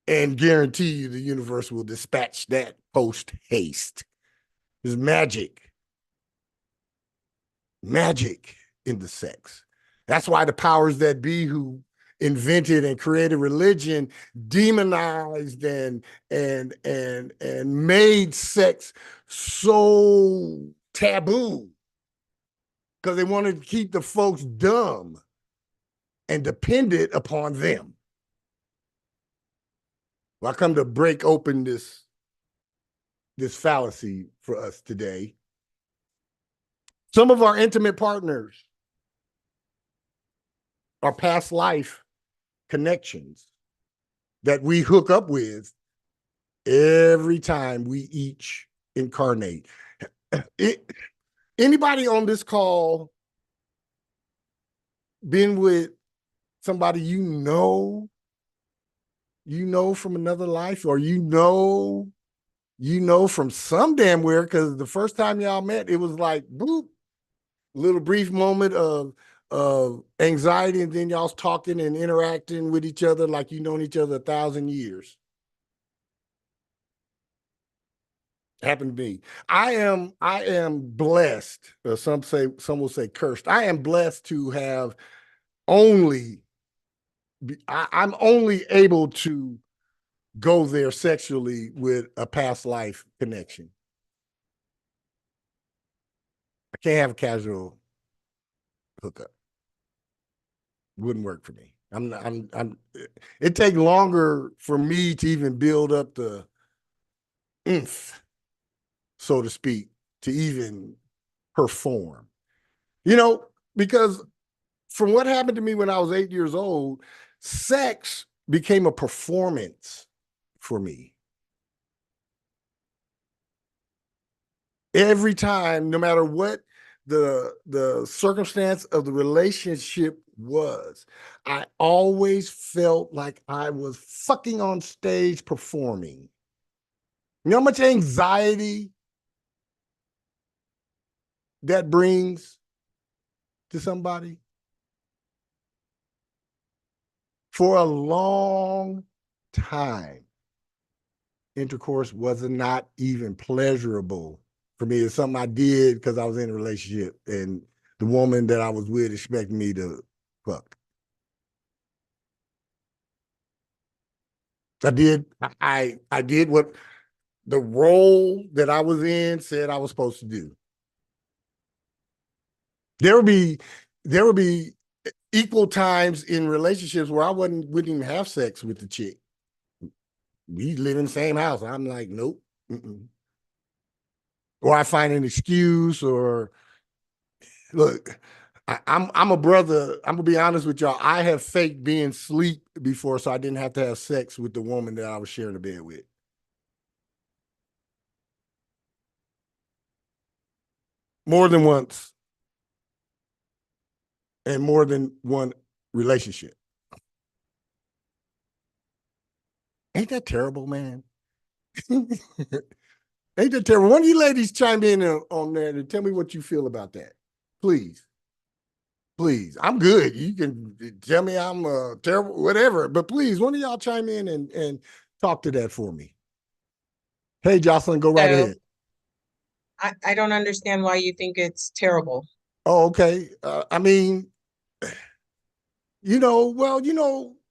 and guarantee you the universe will dispatch that post haste. There's magic in the sex. That's why the powers that be who invented and created religion demonized and made sex so taboo because they wanted to keep the folks dumb and dependent upon them. Well, I come to break open this fallacy for us today. Some of our intimate partners are past life connections that we hook up with every time we each incarnate. Anybody on this call been with somebody you know from another life, or you know from some damn where, because the first time y'all met, it was like boop, little brief moment of anxiety, and then y'all's talking and interacting with each other like you've known each other 1,000 years. Happened to me. I am blessed, or some will say cursed. I am blessed to have I'm only able to go there sexually with a past life connection. I can't have a casual hookup. Wouldn't work for me. It takes longer for me to even build up the oomph, so to speak, to even perform. Because from what happened to me when I was 8 years old, sex became a performance for me. Every time, no matter what the circumstance of the relationship was, I always felt like I was fucking on stage performing. You know how much anxiety that brings to somebody? For a long time, intercourse was not even pleasurable for me. It's something I did because I was in a relationship and the woman that I was with expected me to fuck. I did what the role that I was in said I was supposed to do. There would be equal times in relationships where I wouldn't even have sex with the chick. We live in the same house. I'm like, nope. Or I find an excuse, or look, I'm a brother. I'm gonna be honest with y'all. I have faked being asleep before, so I didn't have to have sex with the woman that I was sharing a bed with. More than once, and more than one relationship. Ain't that terrible, man? Ain't that terrible? One of you ladies chime in on that and tell me what you feel about that. Please. Please. I'm good. You can tell me I'm terrible, whatever. But please, one of y'all chime in and talk to that for me. Hey, Jocelyn, go right ahead. I don't understand why you think it's terrible. Oh, okay. I mean, the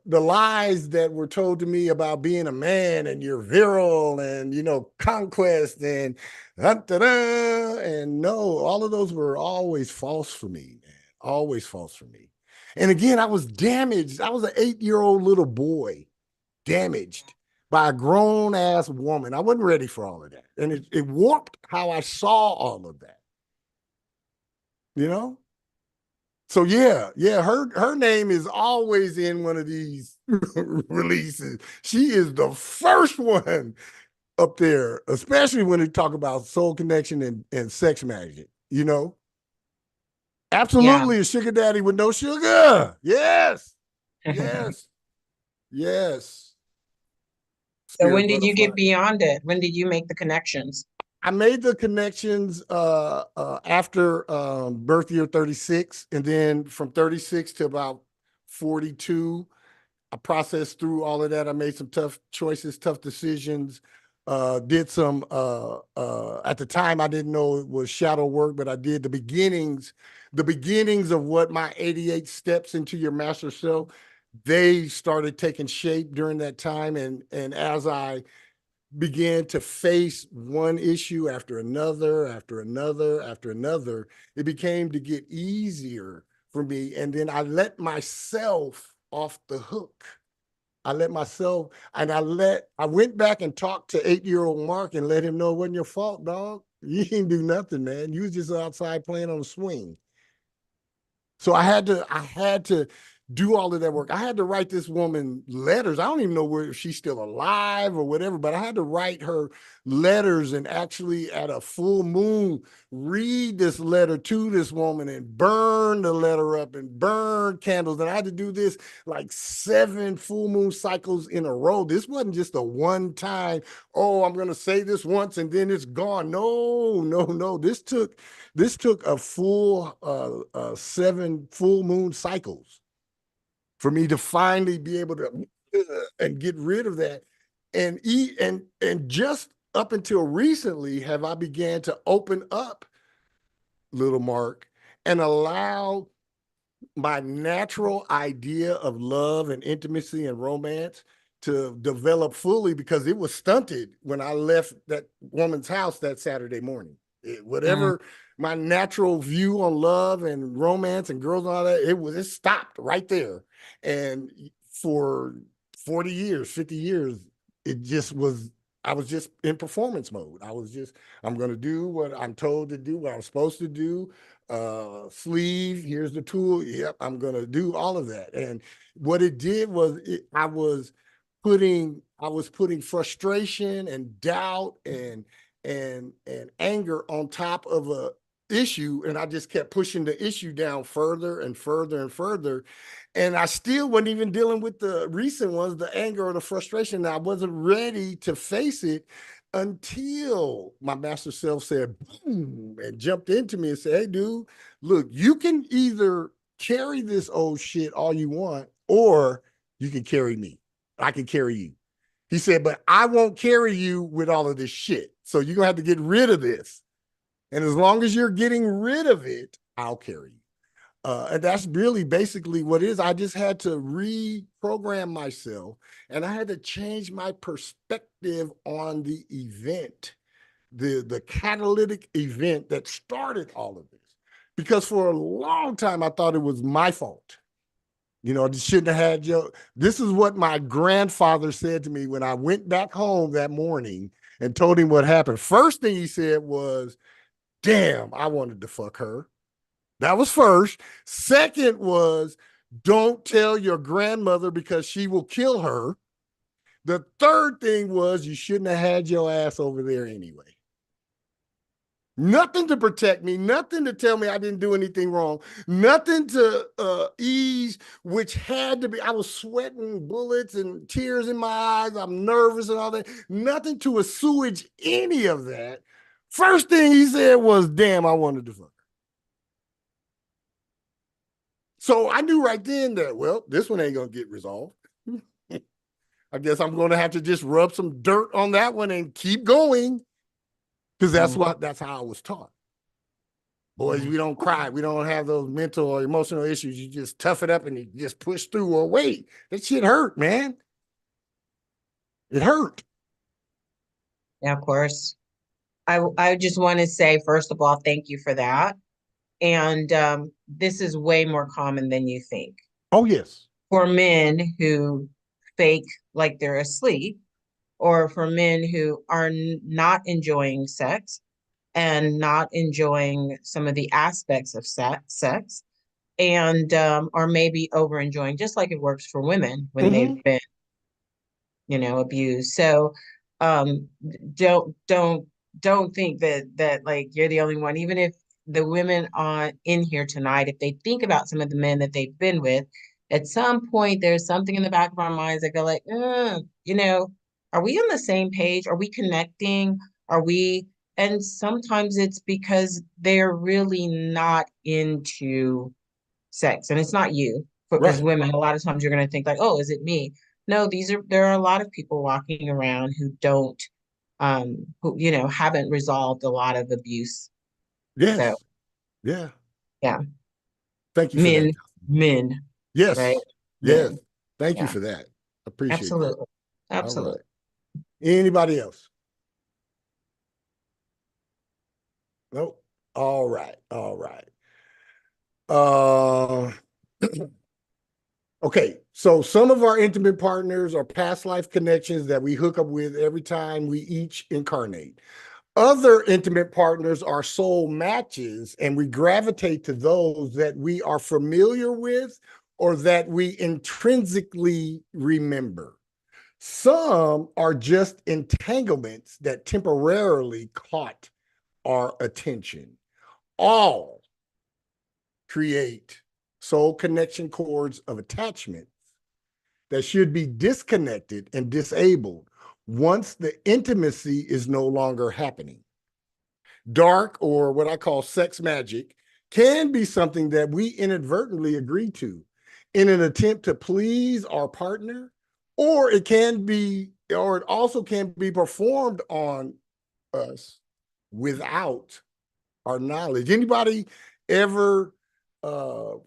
lies that were told to me about being a man and you're virile and conquest and and no, all of those were always false for me, man. Always false for me. And again, I was damaged. I was an 8-year-old little boy, damaged by a grown ass woman. I wasn't ready for all of that, and it warped how I saw all of that. So yeah, her name is always in one of these releases. She is the first one up there, especially when they talk about soul connection and sex magic. Absolutely a sugar daddy with no sugar. Yes, yes, yes. So when did you get beyond it? When did you make the connections? I made the connections after birth year 36, and then from 36 to about 42, I processed through all of that. I made some tough choices, tough decisions. Did some at the time I didn't know it was shadow work, but I did the beginnings of what my 88 steps into your master self, they started taking shape during that time. And as I began to face one issue after another, it became to get easier for me. And then I let myself off the hook. I went back and talked to 8-year-old Mark and let him know it wasn't your fault, dog. You didn't do nothing, man. You was just outside playing on the swing. So I had to do all of that work. I had to write this woman letters. I don't even know if she's still alive or whatever, but I had to write her letters and actually at a full moon, read this letter to this woman and burn the letter up and burn candles. And I had to do this like 7 full moon cycles in a row. This wasn't just a one time, oh, I'm going to say this once and then it's gone. No. This took a full 7 full moon cycles for me to finally be able to and get rid of that. And just up until recently have I began to open up, little Mark, and allow my natural idea of love and intimacy and romance to develop fully, because it was stunted when I left that woman's house that Saturday morning. Whatever my natural view on love and romance and girls and all that, it stopped right there. And for 40 years, 50 years, I was just in performance mode. I'm going to do what I'm told to do, what I'm supposed to do. Sleeve, here's the tool. Yep, I'm going to do all of that. And what it did was I was putting frustration and doubt and anger on top of a issue, and I just kept pushing the issue down further and further and further. And I still wasn't even dealing with the recent ones, the anger or the frustration. I wasn't ready to face it until my master self said, boom, and jumped into me and said, hey, dude, look, you can either carry this old shit all you want, or you can carry me. I can carry you. He said, but I won't carry you with all of this shit. So you're going to have to get rid of this. And as long as you're getting rid of it, I'll carry you. And that's really basically what it is. I just had to reprogram myself, and I had to change my perspective on the event, the catalytic event that started all of this. Because for a long time, I thought it was my fault. You know, I shouldn't have had this is what my grandfather said to me when I went back home that morning and told him what happened. First thing he said was, damn, I wanted to fuck her. That was first. Second was, don't tell your grandmother because she will kill her. The third thing was, you shouldn't have had your ass over there anyway. Nothing to protect me, nothing to tell me I didn't do anything wrong, nothing to ease, which had to be, I was sweating bullets and tears in my eyes, I'm nervous and all that, nothing to assuage any of that. First thing he said was, damn, I wanted to fuck her. So I knew right then that, well, this one ain't going to get resolved. I guess I'm going to have to just rub some dirt on that one and keep going. Because that's how I was taught. Boys, we don't cry. We don't have those mental or emotional issues. You just tough it up and you just push through. Or wait, that shit hurt, man. It hurt. Yeah, of course. I just want to say, first of all, thank you for that. And this is way more common than you think. Oh, yes. For men who fake like they're asleep, or for men who are not enjoying sex and not enjoying some of the aspects of sex, and or maybe over enjoying, just like it works for women when they've been, abused. So don't think that like you're the only one. Even if the women on in here tonight, if they think about some of the men that they've been with, at some point there's something in the back of our minds that go like, are we on the same page? Are we connecting? And sometimes it's because they're really not into sex. And it's not you. because Right. women, a lot of times you're going to think like, oh, is it me? No, there are a lot of people walking around who don't, who, haven't resolved a lot of abuse. So Yes. Yeah. yeah, Thank you for that. men, men, right? Yes. Yes. Men. Thank you Yeah, for that. Appreciate that. absolutely. All right. Absolutely. Anybody else? Nope. All right. All right. Uh, okay. So some of our intimate partners are past life connections that we hook up with every time we each incarnate. Other intimate partners are soul matches, and we gravitate to those that we are familiar with or that we intrinsically remember. Some are just entanglements that temporarily caught our attention. All create soul connection cords of attachment that should be disconnected and disabled once the intimacy is no longer happening. Dark, or what I call sex magic, can be something that we inadvertently agree to in an attempt to please our partner, or it also can be performed on us without our knowledge. Anybody ever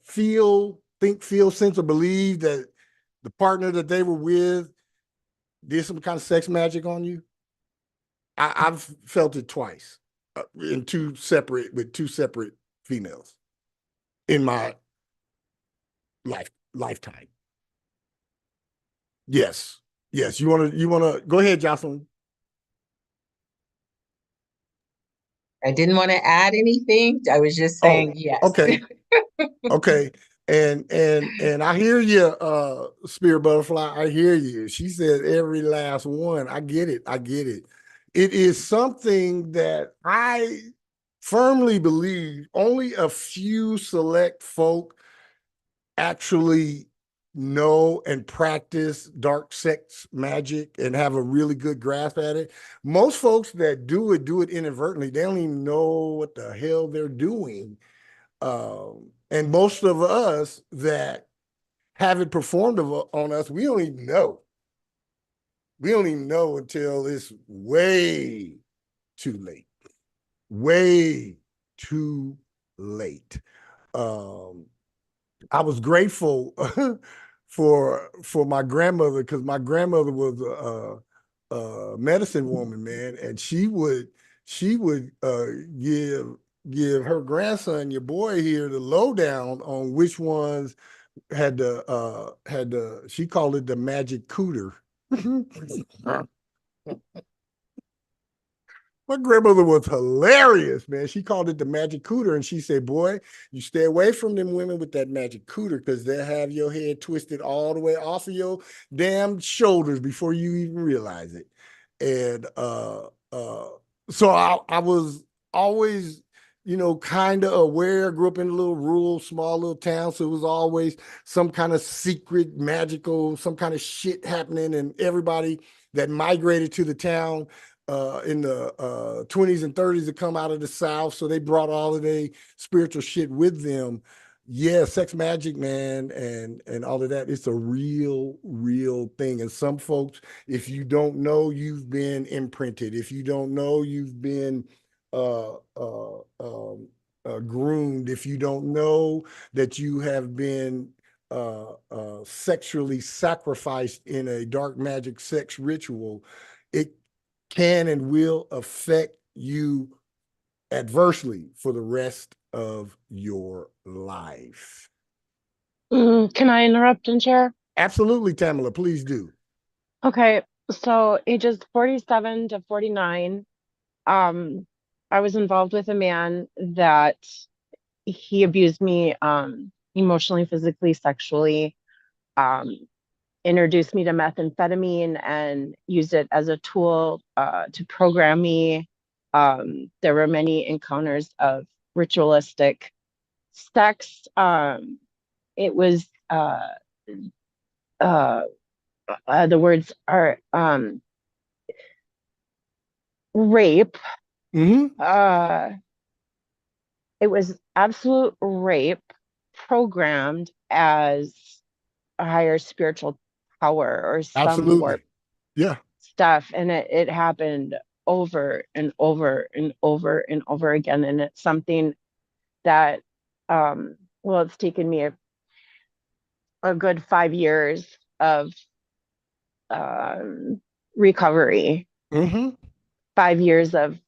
feel, sense, or believe that the partner that they were with did some kind of sex magic on you? I've felt it twice with two separate females in my lifetime. Yes. Yes. You wanna go ahead, Jocelyn. I didn't want to add anything. I was just Oh, saying yes. okay. Okay. And I hear you, Spirit Butterfly. I hear you. She said every last one. I get it. I get it. It is something that I firmly believe only a few select folk actually know and practice dark sex magic and have a really good grasp at it. Most folks that do it inadvertently. They don't even know what the hell they're doing. And most of us that have it performed on us, we don't even know. We don't even know until it's way too late. Way too late. Um, I was grateful for my grandmother, because my grandmother was a medicine woman, man, and she would give her grandson, your boy here, the lowdown on which ones had the she called it the magic cooter. My grandmother was hilarious, man. She called it the magic cooter, and she said, boy, you stay away from them women with that magic cooter, because they'll have your head twisted all the way off of your damn shoulders before you even realize it. And so I was always, kind of aware, grew up in a little rural, small little town. So it was always some kind of secret, magical, some kind of shit happening. And everybody that migrated to the town in the 20s and 30s to come out of the South. So they brought all of their spiritual shit with them. Yeah, sex magic, man, and all of that. It's a real thing. And some folks, if you don't know, you've been imprinted. If you don't know, you've been groomed. If you don't know that you have been sexually sacrificed in a dark magic sex ritual, it can and will affect you adversely for the rest of your life. Can I interrupt and share? Absolutely, Tamala, please do. Okay, so ages 47 to 49, I was involved with a man that he abused me emotionally, physically, sexually, um, introduced me to methamphetamine and used it as a tool to program me. There were many encounters of ritualistic sex. It was the words are rape. Mm-hmm. It was absolute rape. programmed as a higher spiritual power or some Absolutely. warped Yeah. stuff. And it happened over and over and over and over again. And it's something that, well, it's taken me a good 5 years of recovery, Mm-hmm. 5 years of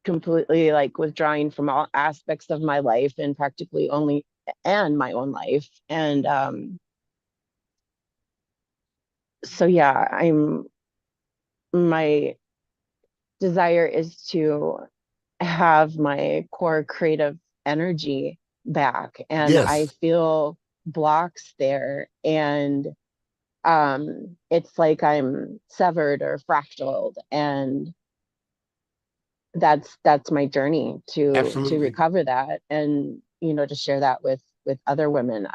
completely like withdrawing from all aspects of my life and practically only and my own life. And so yeah, my desire is to have my core creative energy back, and I Yes. feel blocks there, and it's like I'm severed or fractaled, and that's my journey to Absolutely. recover that, and to share that with other women.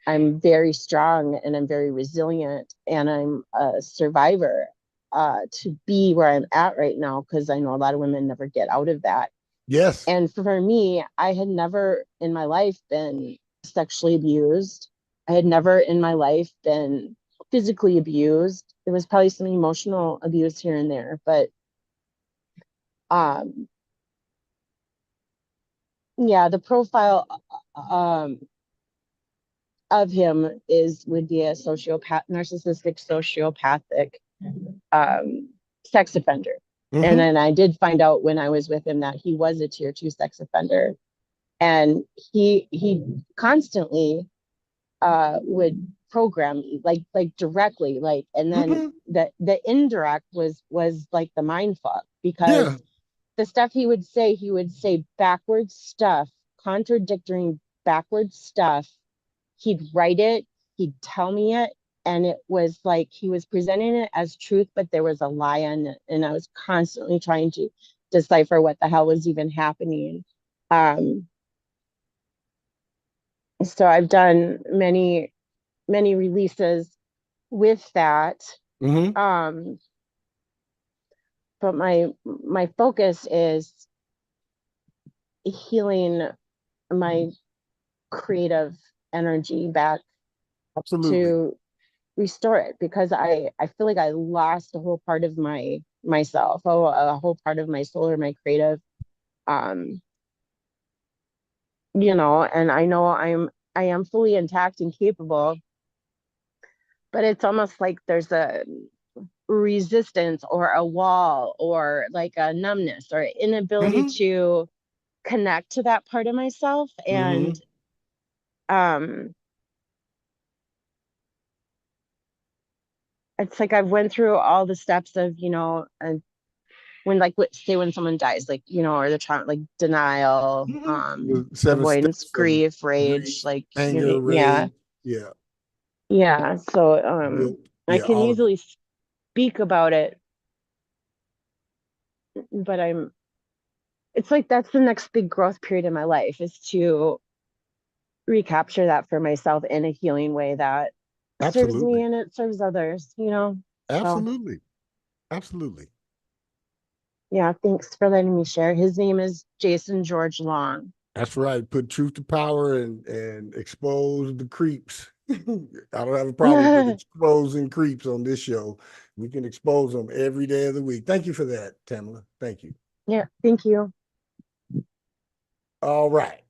I'm very strong and I'm very resilient and I'm a survivor to be where I'm at right now, because I know a lot of women never get out of that. Yes. And for me, I had never in my life been sexually abused. I had never in my life been physically abused. There was probably some emotional abuse here and there, but um yeah, the profile um of him would be a narcissistic sociopathic sex offender. And Mm-hmm. then I did find out when I was with him that he was a tier 2 sex offender, and he constantly would program me like directly, like, and then Mm-hmm. the indirect was like the mind fuck, Yeah. because the stuff he would say backwards stuff, contradicting backwards stuff. He'd write it, he'd tell me it, and it was like he was presenting it as truth, but there was a lie in it, and I was constantly trying to decipher what the hell was even happening. um so I've done many releases with that. Mm-hmm. um but my focus is healing my creative energy back, Absolutely. to restore it, because I feel like I lost a whole part of myself, a whole part of my soul or my creative, um and I know I am fully intact and capable, but it's almost like there's a resistance or a wall or like a numbness or inability Mm-hmm. to connect to that part of myself. Mm-hmm. And um it's like I've went through all the steps of, when, like, say when someone dies, like, or the trauma, like denial, Mm-hmm. The 7 steps avoidance, of grief, rage, grief, like, anger, yeah, rage. Yeah. yeah. So Guilt. I Yeah. can All of it. easily speak about it, but it's like that's the next big growth period in my life, is to recapture that for myself in a healing way that serves me Absolutely. and it serves others. So Absolutely. Absolutely. yeah, thanks for letting me share. His name is Jason George Long. That's right. Put truth to power and expose the creeps. I don't have a problem with exposing creeps on this show. We can expose them every day of the week. Thank you for that, Tamala. Thank you. Yeah, thank you. All right.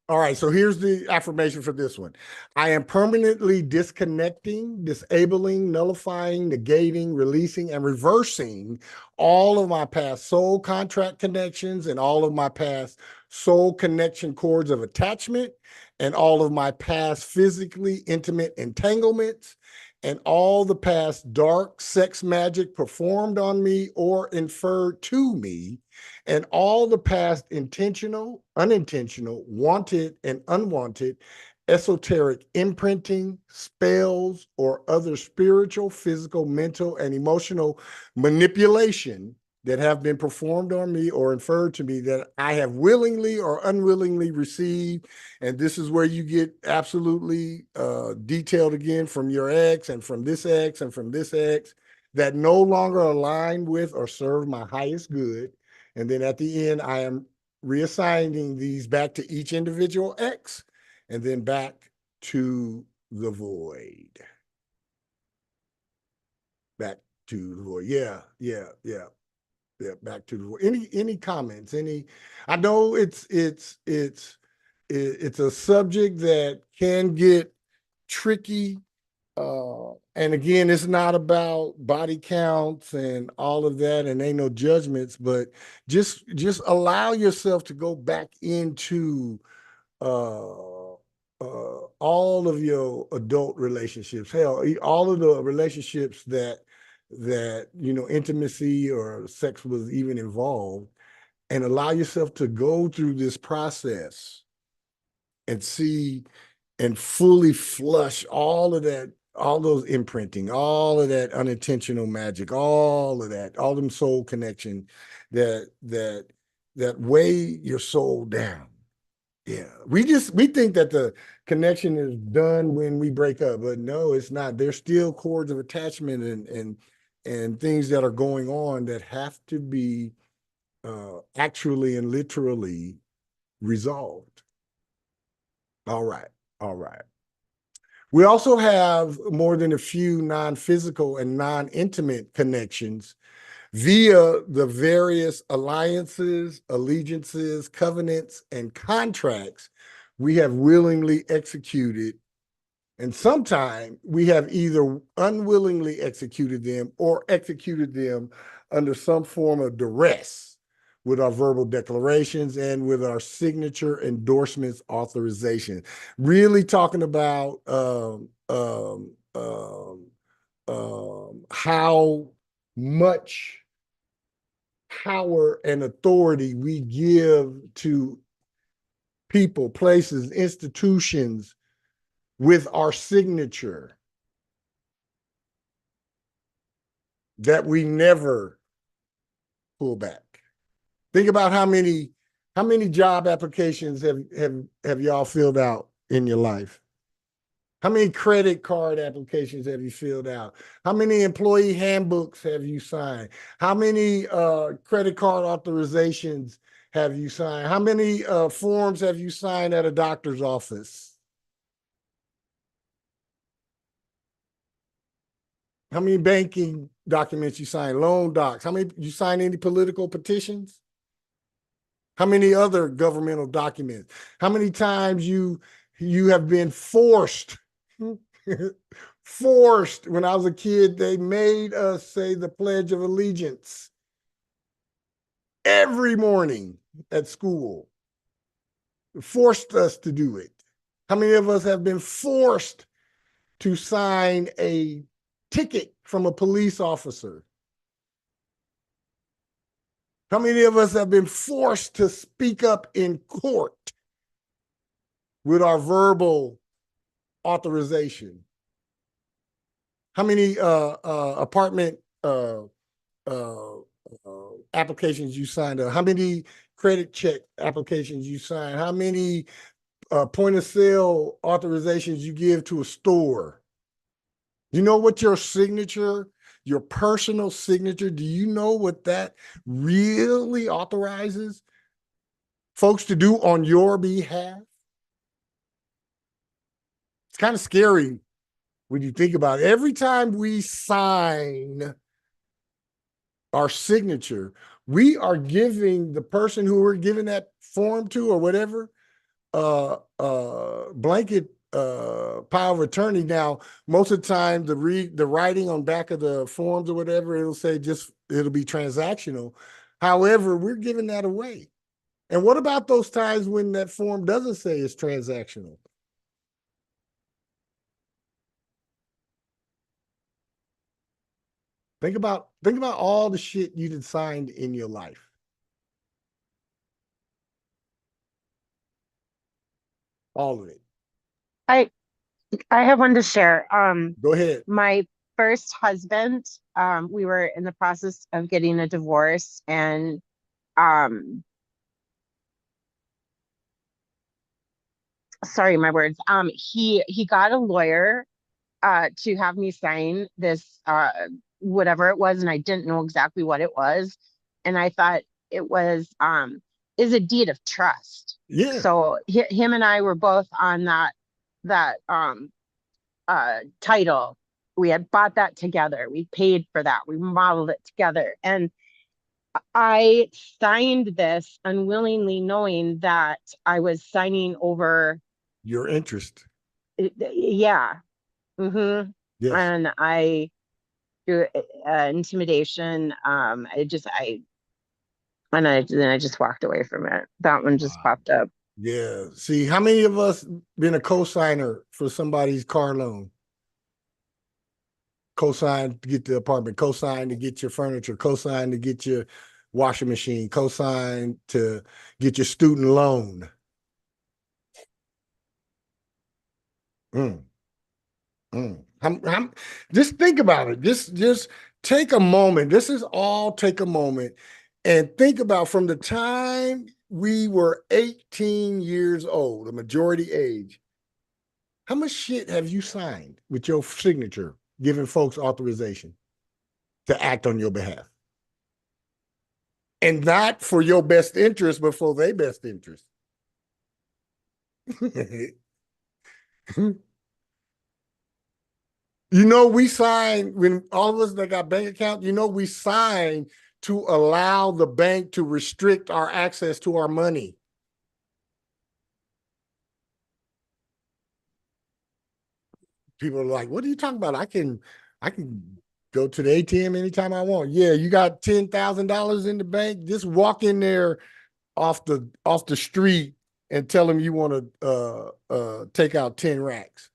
All right, so here's the affirmation for this one. I am permanently disconnecting, disabling, nullifying, negating, releasing, and reversing all of my past soul contract connections and all of my past soul connection cords of attachment and all of my past physically intimate entanglements and all the past dark sex magic performed on me or inferred to me, and all the past intentional, unintentional, wanted, and unwanted esoteric imprinting, spells, or other spiritual, physical, mental, and emotional manipulation that have been performed on me or inferred to me that I have willingly or unwillingly received. And this is where you get absolutely detailed again from your ex and from this ex and from this ex that no longer align with or serve my highest good. And then at the end, I am reassigning these back to each individual X and then back to the void. Back to the void. Yeah. Back to the void. Any comments? I know it's a subject that can get tricky. And again, it's not about body counts and all of that, and ain't no judgments, but just allow yourself to go back into all of your adult relationships. Hell, all of the relationships that intimacy or sex was even involved, and allow yourself to go through this process and see and fully flush all of that, all those imprinting, all of that unintentional magic, all of that, all them soul connection that weigh your soul down. Yeah. We think that the connection is done when we break up, but no, it's not. There's still cords of attachment and things that are going on that have to be actually and literally resolved. All right. We also have more than a few non-physical and non-intimate connections via the various alliances, allegiances, covenants, and contracts we have willingly executed. And sometimes we have either unwillingly executed them or executed them under some form of duress with our verbal declarations and with our signature endorsements authorization. Really talking about how much power and authority we give to people, places, institutions with our signature that we never pull back. Think about how many job applications have y'all filled out in your life? How many credit card applications have you filled out? How many employee handbooks have you signed? How many credit card authorizations have you signed? How many forms have you signed at a doctor's office? How many banking documents you signed? Loan docs? How many you signed any political petitions? How many other governmental documents? How many times you have been forced? Forced. When I was a kid, they made us say the Pledge of Allegiance every morning at school. Forced us to do it. How many of us have been forced to sign a ticket from a police officer? How many of us have been forced to speak up in court with our verbal authorization? How many apartment applications you signed up? How many credit check applications you signed? How many point of sale authorizations you give to a store? You know what your signature, your personal signature, do you know what that really authorizes folks to do on your behalf? It's kind of scary when you think about it. Every time we sign our signature, we are giving the person who we're giving that form to or whatever blanket power of attorney. Now, most of the time, the writing on back of the forms or whatever, it'll say it'll be transactional. However, we're giving that away. And what about those times when that form doesn't say it's transactional? Think about all the shit you've signed in your life. All of it. I have one to share. Go ahead. My first husband, we were in the process of getting a divorce, and sorry, my words. He got a lawyer to have me sign this whatever it was, and I didn't know exactly what it was. And I thought, it was is a deed of trust. Yeah. So him and I were both on that title. We had bought that together. We paid for that. We modeled it together. And I signed this unwillingly, knowing that I was signing over. Your interest. Yeah. Mm-hmm. Yes. And I, through intimidation, then I just walked away from it. That one just popped up. Yeah. See, how many of us been a co-signer for somebody's car loan? Co-sign to get the apartment, co-sign to get your furniture, co-sign to get your washing machine, co-sign to get your student loan. Just think about it. Just take a moment. This is all take a moment and think about from the time we were 18 years old, a majority age, how much shit have you signed with your signature, giving folks authorization to act on your behalf? And not for your best interest, but for their best interest. You know, we signed, when all of us that got bank accounts, you know, we signed to allow the bank to restrict our access to our money. People are like, what are you talking about? I can go to the ATM anytime I want. Yeah, you got $10,000 in the bank. Just walk in there off the street and tell them you want to take out 10 racks.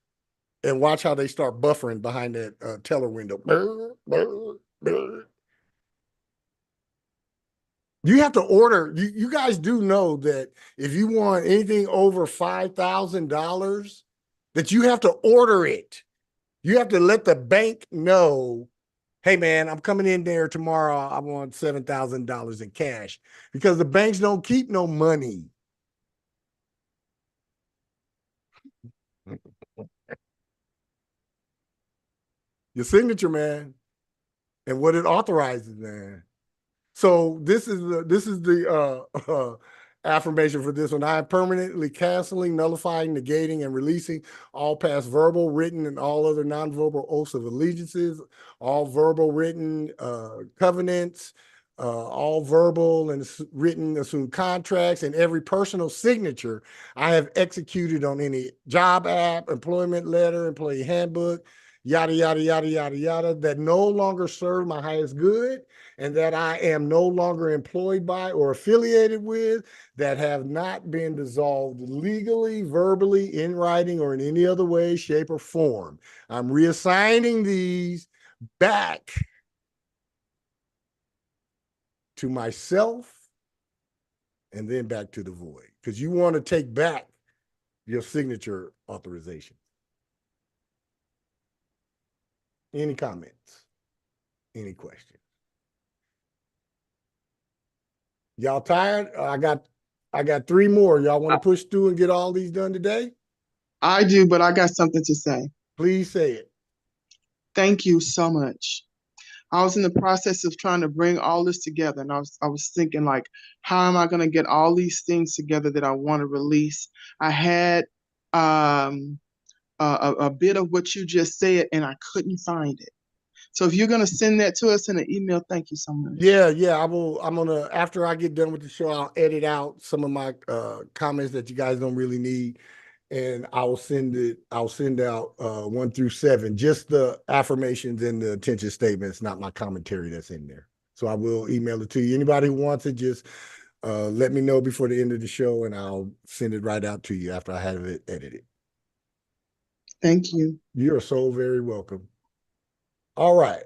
And watch how they start buffering behind that teller window. Brr, brr, brr. You have to order. You guys do know that if you want anything over $5,000, that you have to order it. You have to let the bank know, hey, man, I'm coming in there tomorrow. I want $7,000 in cash, because the banks don't keep no money. Your signature, man, and what it authorizes, man. So this is the affirmation for this one. I am permanently canceling, nullifying, negating, and releasing all past verbal, written, and all other nonverbal oaths of allegiances, all verbal, written covenants, all verbal and written assumed contracts, and every personal signature I have executed on any job app, employment letter, employee handbook, yada, yada, yada, yada, yada, that no longer serve my highest good, and that I am no longer employed by or affiliated with, that have not been dissolved legally, verbally, in writing, or in any other way, shape, or form. I'm reassigning these back to myself and then back to the void, because you want to take back your signature authorization. Any comments? Any questions? Y'all tired? I got 3 more. Y'all want to push through and get all these done today? I do, but I got something to say. Please say it. Thank you so much. I was in the process of trying to bring all this together, and I was thinking, like, how am I going to get all these things together that I want to release? I had a bit of what you just said, and I couldn't find it. So if you're going to send that to us in an email, thank you so much. Yeah, I will. I'm gonna, after I get done with the show, I'll edit out some of my comments that you guys don't really need, and I'll send out 1 through 7, just the affirmations and the attention statements, not my commentary that's in there. So I will email it to you. Anybody who wants it, just let me know before the end of the show, and I'll send it right out to you after I have it edited. Thank you. You're so very welcome. All right.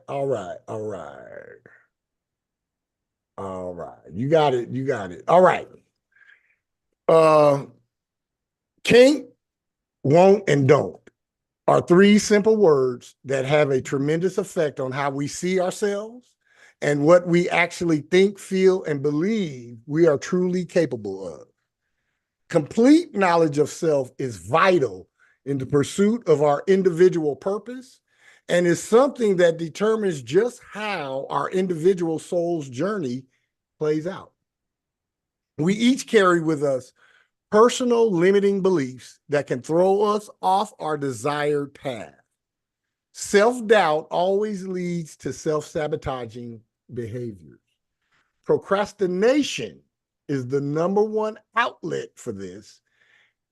You got it. All right. Can't, won't, and don't are 3 simple words that have a tremendous effect on how we see ourselves and what we actually think, feel, and believe we are truly capable of. Complete knowledge of self is vital in the pursuit of our individual purpose, and is something that determines just how our individual soul's journey plays out. We each carry with us personal limiting beliefs that can throw us off our desired path. Self-doubt always leads to self-sabotaging behaviors. Procrastination is the number one outlet for this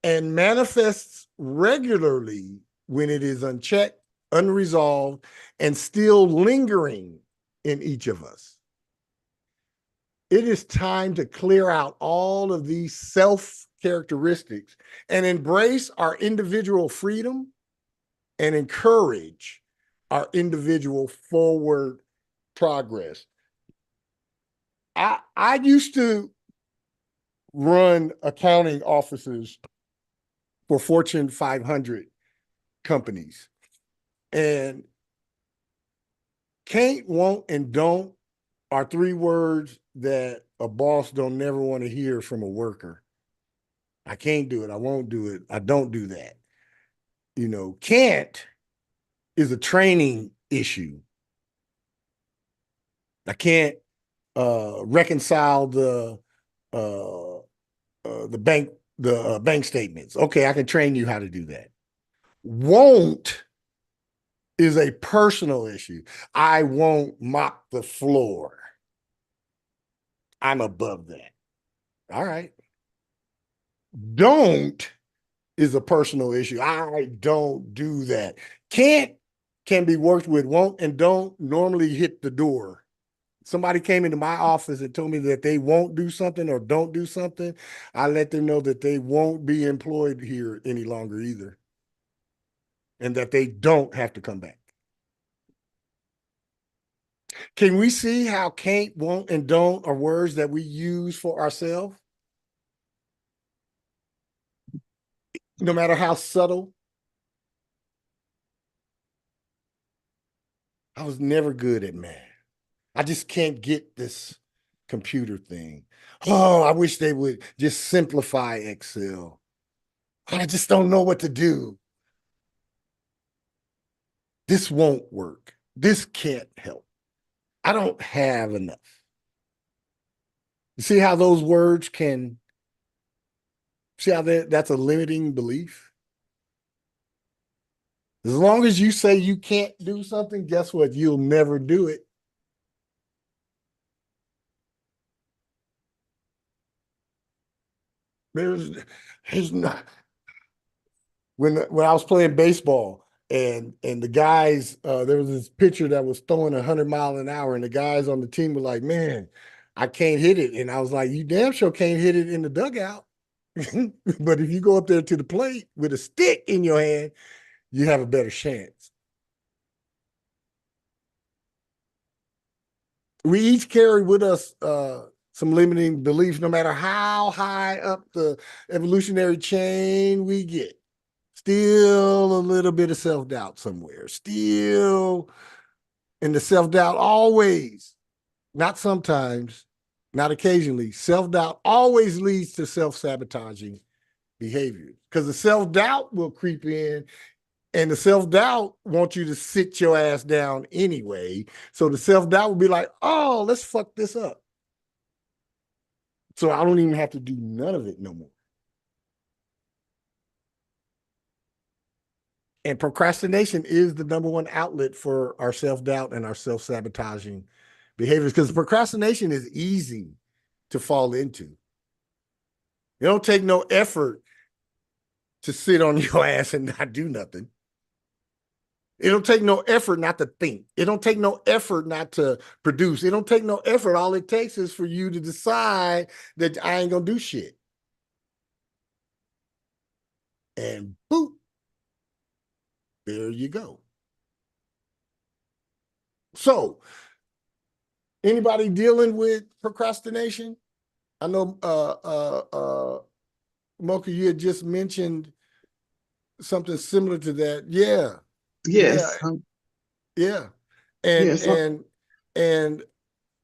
and manifests regularly when it is unchecked, unresolved, and still lingering in each of us. It is time to clear out all of these self characteristics and embrace our individual freedom and encourage our individual forward progress. I used to run accounting offices for Fortune 500 companies. And can't, won't, and don't are 3 words that a boss don't never want to hear from a worker. I can't do it. I won't do it. I don't do that. You know, can't is a training issue. I can't reconcile the bank statements. Okay, I can train you how to do that. Won't is a personal issue. I won't mop the floor. I'm above that. All right. Don't is a personal issue. I don't do that. Can't can be worked with. Won't and don't normally hit the door. Somebody came into my office and told me that they won't do something or don't do something. I let them know that they won't be employed here any longer either. And that they don't have to come back. Can we see how can't, won't, and don't are words that we use for ourselves? No matter how subtle. I was never good at math. I just can't get this computer thing. Oh, I wish they would just simplify Excel. I just don't know what to do. This won't work. This can't help. I don't have enough. You see how those words can, see how that's a limiting belief? As long as you say you can't do something, guess what? You'll never do it. There's not. When I was playing baseball and the guys, there was this pitcher that was throwing 100 miles an hour, and the guys on the team were like, "Man, I can't hit it." And I was like, "You damn sure can't hit it in the dugout." But if you go up there to the plate with a stick in your hand, you have a better chance. We each carry with us some limiting beliefs, no matter how high up the evolutionary chain we get. Still a little bit of self-doubt somewhere. Still, and the self-doubt always, not sometimes, not occasionally, self-doubt always leads to self-sabotaging behavior, because the self-doubt will creep in, and the self-doubt wants you to sit your ass down anyway. So the self-doubt will be like, oh, let's fuck this up. So I don't even have to do none of it no more. And procrastination is the number one outlet for our self-doubt and our self-sabotaging behaviors, because procrastination is easy to fall into. It don't take no effort to sit on your ass and not do nothing. It don't take no effort not to think. It don't take no effort not to produce. It don't take no effort. All it takes is for you to decide that I ain't gonna do shit. And boop, there you go. So, anybody dealing with procrastination? I know Mocha, you had just mentioned something similar to that. Yeah. Yes. Yeah. And Yes.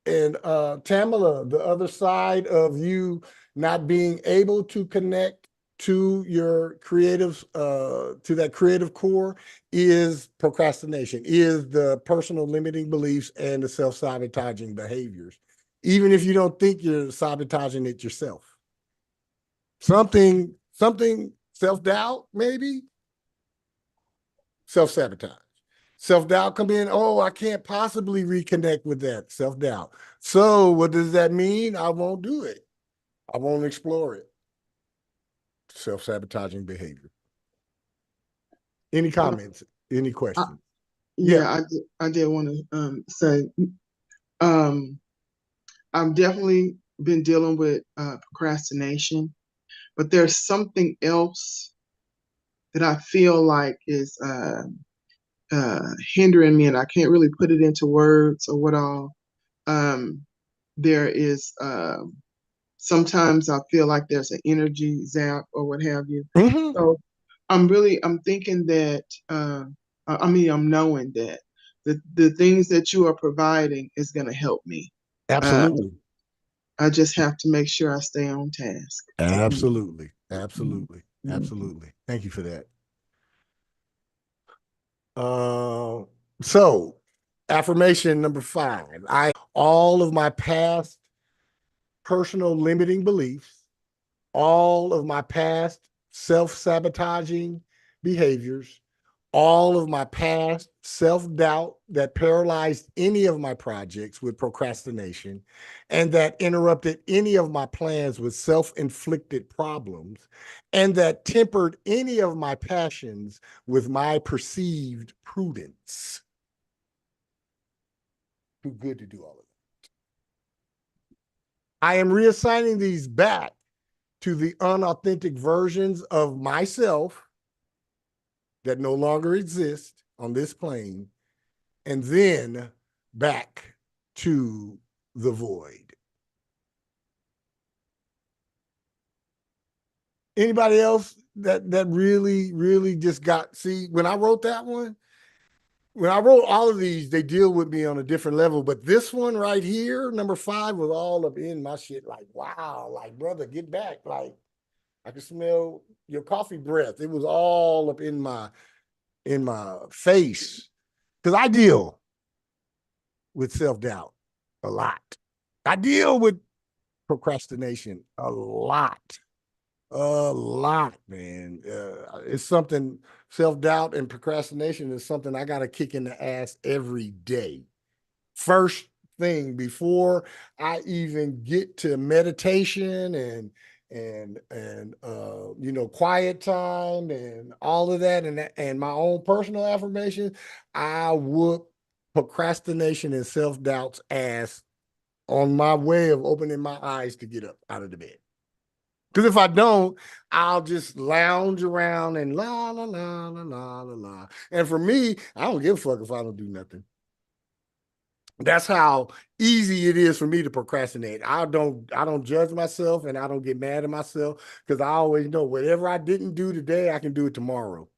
and Tamala, the other side of you not being able to connect to your creative, to that creative core, is procrastination, is the personal limiting beliefs and the self-sabotaging behaviors. even if you don't think you're sabotaging it yourself. Something, self-doubt, maybe self-sabotage. Self-doubt come in, oh, I can't possibly reconnect with that self-doubt. So what does that mean? I won't do it. I won't explore it. Self-sabotaging behavior. Any comments? Any questions? Yeah, I did want to say, I've definitely been dealing with procrastination, but there's something else that I feel like is hindering me, and I can't really put it into words or what all. There is sometimes I feel like there's an energy zap or what have you. Mhm. So I'm thinking that I'm knowing that the things that you are providing is going to help me. Absolutely. I just have to make sure I stay on task. Absolutely. Absolutely. Absolutely. Thank you for that. So affirmation number 5, all of my past personal limiting beliefs, all of my past self-sabotaging behaviors, all of my past self-doubt that paralyzed any of my projects with procrastination and that interrupted any of my plans with self-inflicted problems and that tempered any of my passions with my perceived prudence. Too good to do all of that. I am reassigning these back to the unauthentic versions of myself that no longer exist on this plane, and then back to the void. Anybody else that really just got, see, when I wrote that one, when I wrote all of these, they deal with me on a different level, but this one right here, number 5, was all up in my shit. Like, wow, like, brother, get back. Like, I can smell your coffee breath. It was all up in my face, because I deal with self-doubt a lot. I deal with procrastination a lot, man. It's something, self-doubt and procrastination is something I got to kick in the ass every day. First thing before I even get to meditation and quiet time and all of that and my own personal affirmation, I whoop procrastination and self-doubt's ass on my way of opening my eyes to get up out of the bed. Because if I don't, I'll just lounge around and la la la la la la la. And for me, I don't give a fuck if I don't do nothing. That's how easy it is for me to procrastinate. I don't judge myself and I don't get mad at myself, because I always know whatever I didn't do today, I can do it tomorrow.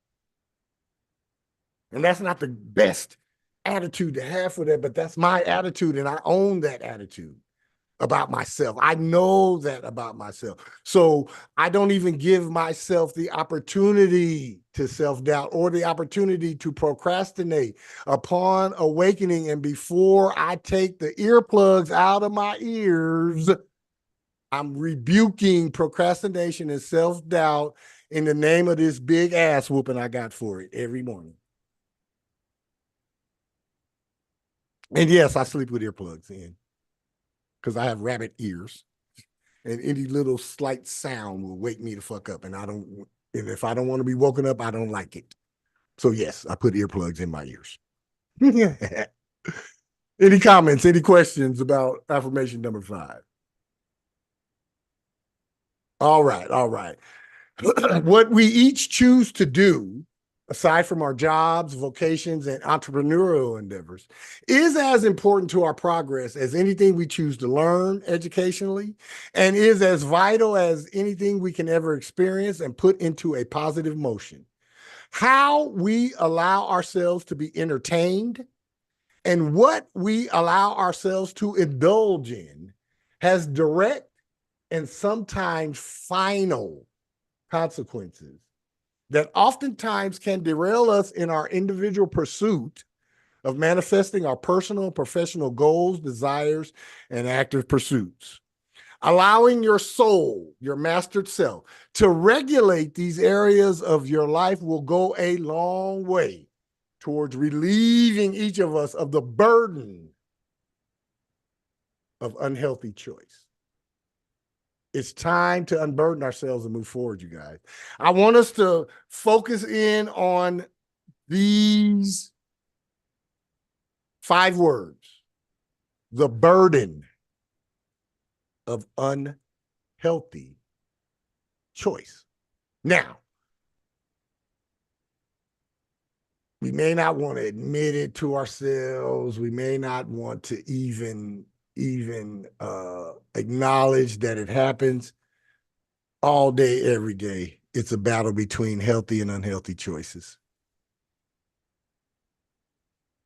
And that's not the best attitude to have for that, but that's my attitude, and I own that attitude about myself. I know that about myself. So I don't even give myself the opportunity to self-doubt or the opportunity to procrastinate. Upon awakening and before I take the earplugs out of my ears, I'm rebuking procrastination and self-doubt in the name of this big ass whooping I got for it every morning. And yes, I sleep with earplugs in, because I have rabbit ears, and any little slight sound will wake me the fuck up. And if I don't want to be woken up, I don't like it. So yes, I put earplugs in my ears. Any comments, any questions about affirmation number 5? All right. What we each choose to do, aside from our jobs, vocations, and entrepreneurial endeavors, is as important to our progress as anything we choose to learn educationally, and is as vital as anything we can ever experience and put into a positive motion. How we allow ourselves to be entertained and what we allow ourselves to indulge in has direct and sometimes final consequences that oftentimes can derail us in our individual pursuit of manifesting our personal and professional goals, desires, and active pursuits. Allowing your soul, your mastered self, to regulate these areas of your life will go a long way towards relieving each of us of the burden of unhealthy choice. It's time to unburden ourselves and move forward, you guys. I want us to focus in on these 5 words: the burden of unhealthy choice. Now, we may not want to admit it to ourselves. We may not want to even acknowledge that it happens all day, every day. It's a battle between healthy and unhealthy choices.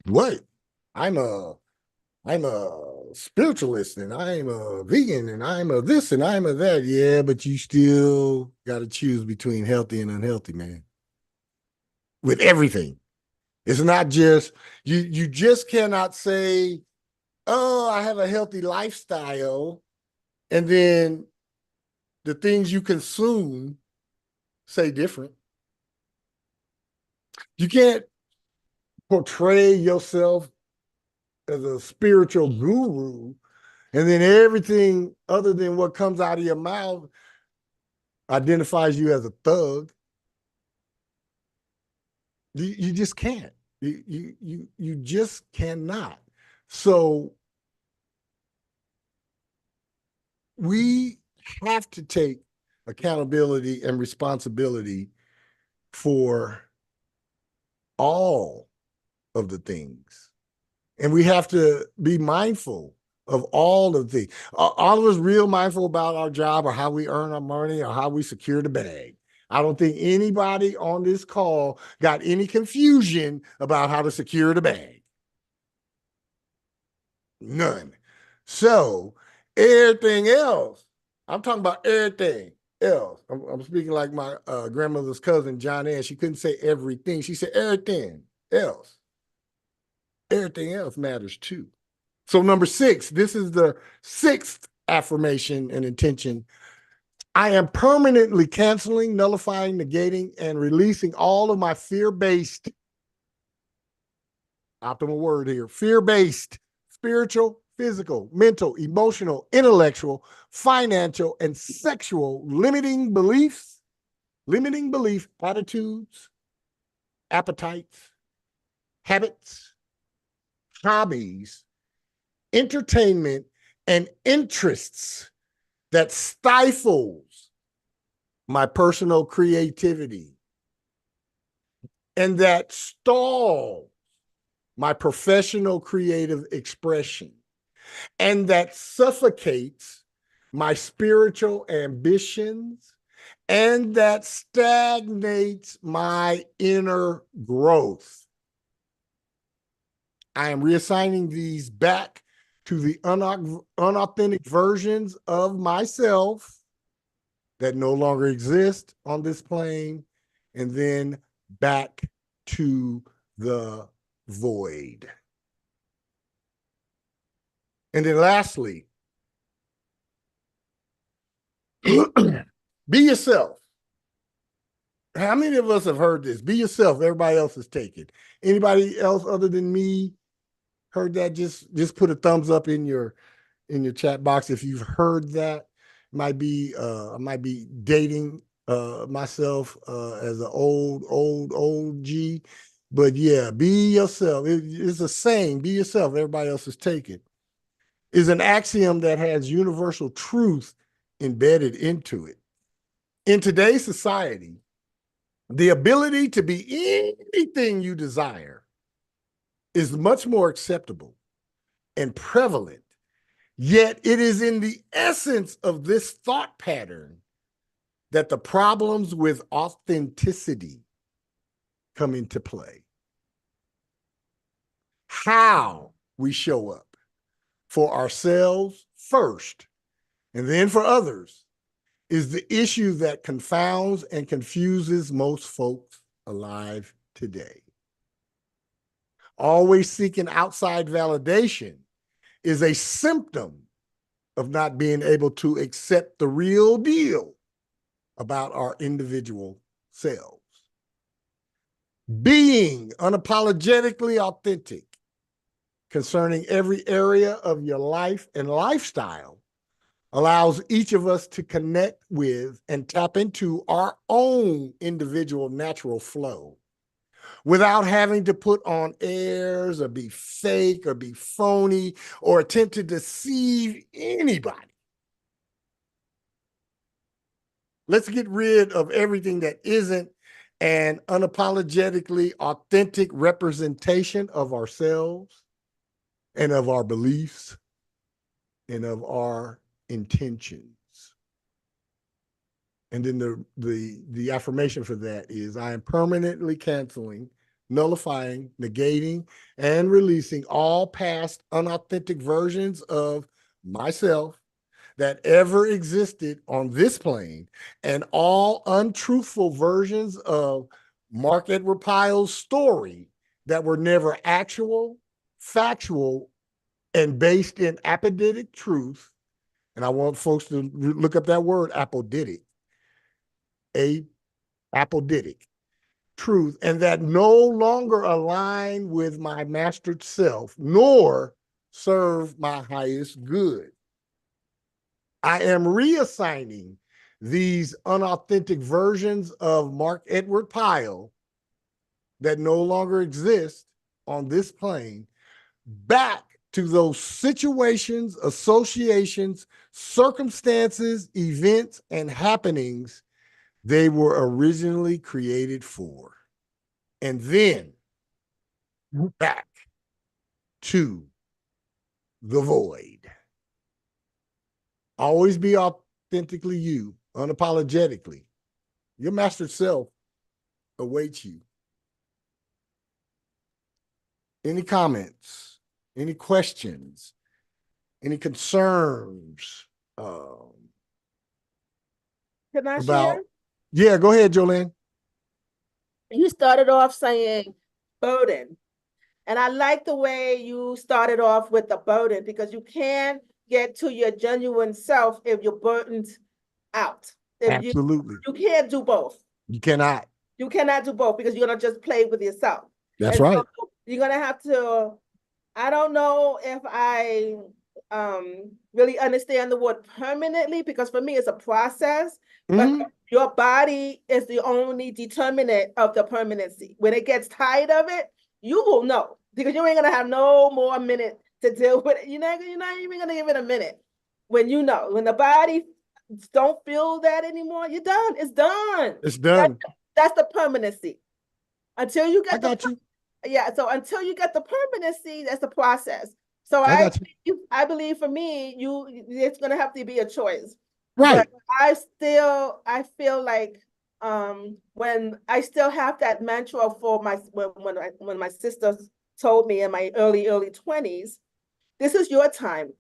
What? I'm a spiritualist and I'm a vegan and I'm a this and I'm a that. Yeah, but you still got to choose between healthy and unhealthy, man. With everything. It's not just, you just cannot say, oh, I have a healthy lifestyle, and then the things you consume say different. You can't portray yourself as a spiritual guru, and then everything other than what comes out of your mouth identifies you as a thug. You just can't. You just cannot. So we have to take accountability and responsibility for all of the things. And we have to be mindful of all of the, all of us real mindful about our job or how we earn our money or how we secure the bag. I don't think anybody on this call got any confusion about how to secure the bag. None. So everything else, I'm talking about everything else. I'm speaking like my grandmother's cousin, John Ann. She couldn't say everything. She said everything else. Everything else matters too. So number 6, this is the 6th affirmation and intention. I am permanently canceling, nullifying, negating, and releasing all of my fear-based, optimal word here, fear-based, spiritual, physical, mental, emotional, intellectual, financial, and sexual limiting belief attitudes, appetites, habits, hobbies, entertainment, and interests that stifles my personal creativity and that stalls my professional creative expression and that suffocates my spiritual ambitions and that stagnates my inner growth. I am reassigning these back to the unauthentic versions of myself that no longer exist on this plane, and then back to the void. And then lastly, be yourself. How many of us have heard this? Be yourself. Everybody else is taken. Anybody else other than me heard that? Just put a thumbs up in your chat box if you've heard that. I might be dating myself as an old G, but yeah, be yourself. It's a saying, be yourself. Everybody else is taken. Is an axiom that has universal truth embedded into it. In today's society, the ability to be anything you desire is much more acceptable and prevalent. Yet it is in the essence of this thought pattern that the problems with authenticity come into play. How we show up for ourselves first and then for others is the issue that confounds and confuses most folks alive today. always seeking outside validation is a symptom of not being able to accept the real deal about our individual selves. Being unapologetically authentic concerning every area of your life and lifestyle allows each of us to connect with and tap into our own individual natural flow without having to put on airs or be fake or be phony or attempt to deceive anybody. Let's get rid of everything that isn't an unapologetically authentic representation of ourselves and of our beliefs and of our intentions. And then the affirmation for that is, I am permanently canceling, nullifying, negating, and releasing all past unauthentic versions of myself that ever existed on this plane, and all untruthful versions of Mark Edward Pyle's story that were never actual, factual, and based in apodictic truth. And I want folks to look up that word, apodictic, apodictic truth, and that no longer align with my mastered self, nor serve my highest good. I am reassigning these unauthentic versions of Mark Edward Pyle that no longer exist on this plane back to those situations, associations, circumstances, events, and happenings they were originally created for. And then back to the void. Always be authentically you, unapologetically. Your mastered self awaits you. Any comments? Any questions? Any concerns? Can I About? share? Yeah, go ahead, Jolene. You started off saying burden. And I like the way you started off with the burden, because you can't get to your genuine self if you're burdened out. Absolutely. You can't do both. You cannot. You cannot do both, because you're gonna just play with yourself. That's And right. so you're gonna have to, I don't know if I really understand the word permanently, because for me it's a process, but your body is the only determinant of the permanency. When it gets tired of it, you will know, because you ain't gonna have no more minute to deal with it. You're not even gonna give it a minute. When you know, when the body don't feel that anymore, you're done. It's done. It's done. That's the permanency. Until you get I got you. Yeah, so until you get the permanency, that's the process. So I believe for me, it's gonna have to be a choice. Right. But I feel like when I still have that mantra for when my sister told me in my early 20s, this is your time.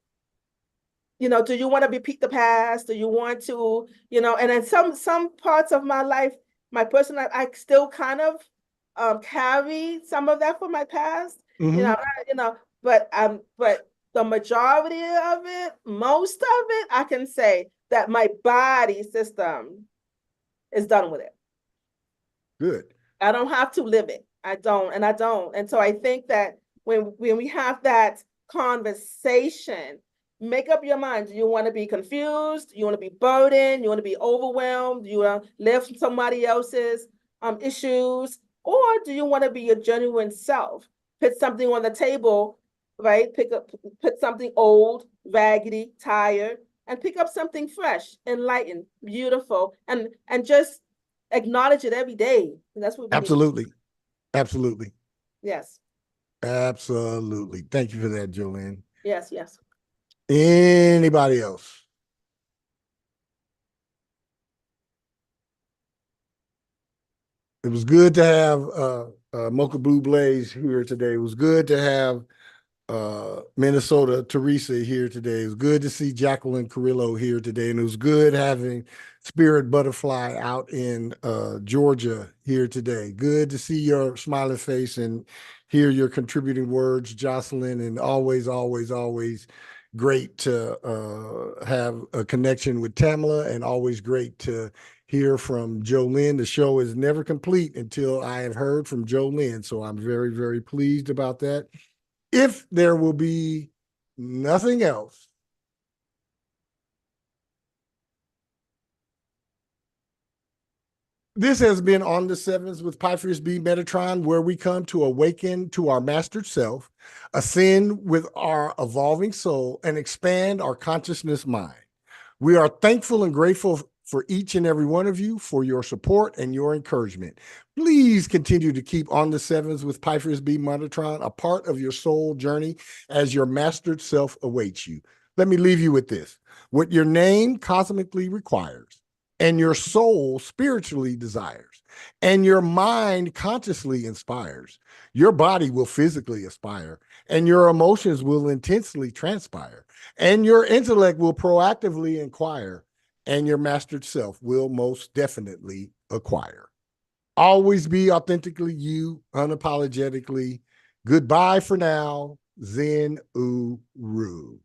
Do you want to repeat the past? Do you want to, and then some parts of my life, my personal life, I still kind of carry some of that from my past, but the majority of it, most of it, I can say that my body system is done with it. Good. I don't have to live it. I don't. And so I think that when we have that conversation, make up your mind. Do you want to be confused? You want to be burdened? You want to be overwhelmed? You want to live somebody else's issues? Or do you want to be your genuine self? Put something on the table, right? Put something old, raggedy, tired, and pick up something fresh, enlightened, beautiful, and just acknowledge it every day. And that's what we Absolutely. need. Absolutely. Yes. Absolutely. Thank you for that, Jolene. Yes. Anybody else? It was good to have Mocha Blue Blaze here today. It was good to have Minnesota, Teresa here today. It was good to see Jacqueline Carrillo here today. And it was good having Spirit Butterfly out in Georgia here today. Good to see your smiling face and hear your contributing words, Jocelyn. And always, always, always great to have a connection with Tamala, and always great to hear from Jolynn. The show is never complete until I have heard from Jolynn. So I'm very, very pleased about that. If there will be nothing else, this has been On the Sevens with Pythias B. Metatron, where we come to awaken to our mastered self, ascend with our evolving soul, and expand our consciousness mind. We are thankful and grateful for each and every one of you for your support and your encouragement. Please continue to keep On the Sevens with Pythias B. Metatron a part of your soul journey as your mastered self awaits you. Let me leave you with this. What your name cosmically requires, and your soul spiritually desires, and your mind consciously inspires, your body will physically aspire, and your emotions will intensely transpire, and your intellect will proactively inquire, and your mastered self will most definitely acquire. Always be authentically you, unapologetically. Goodbye for now. Zen Uru.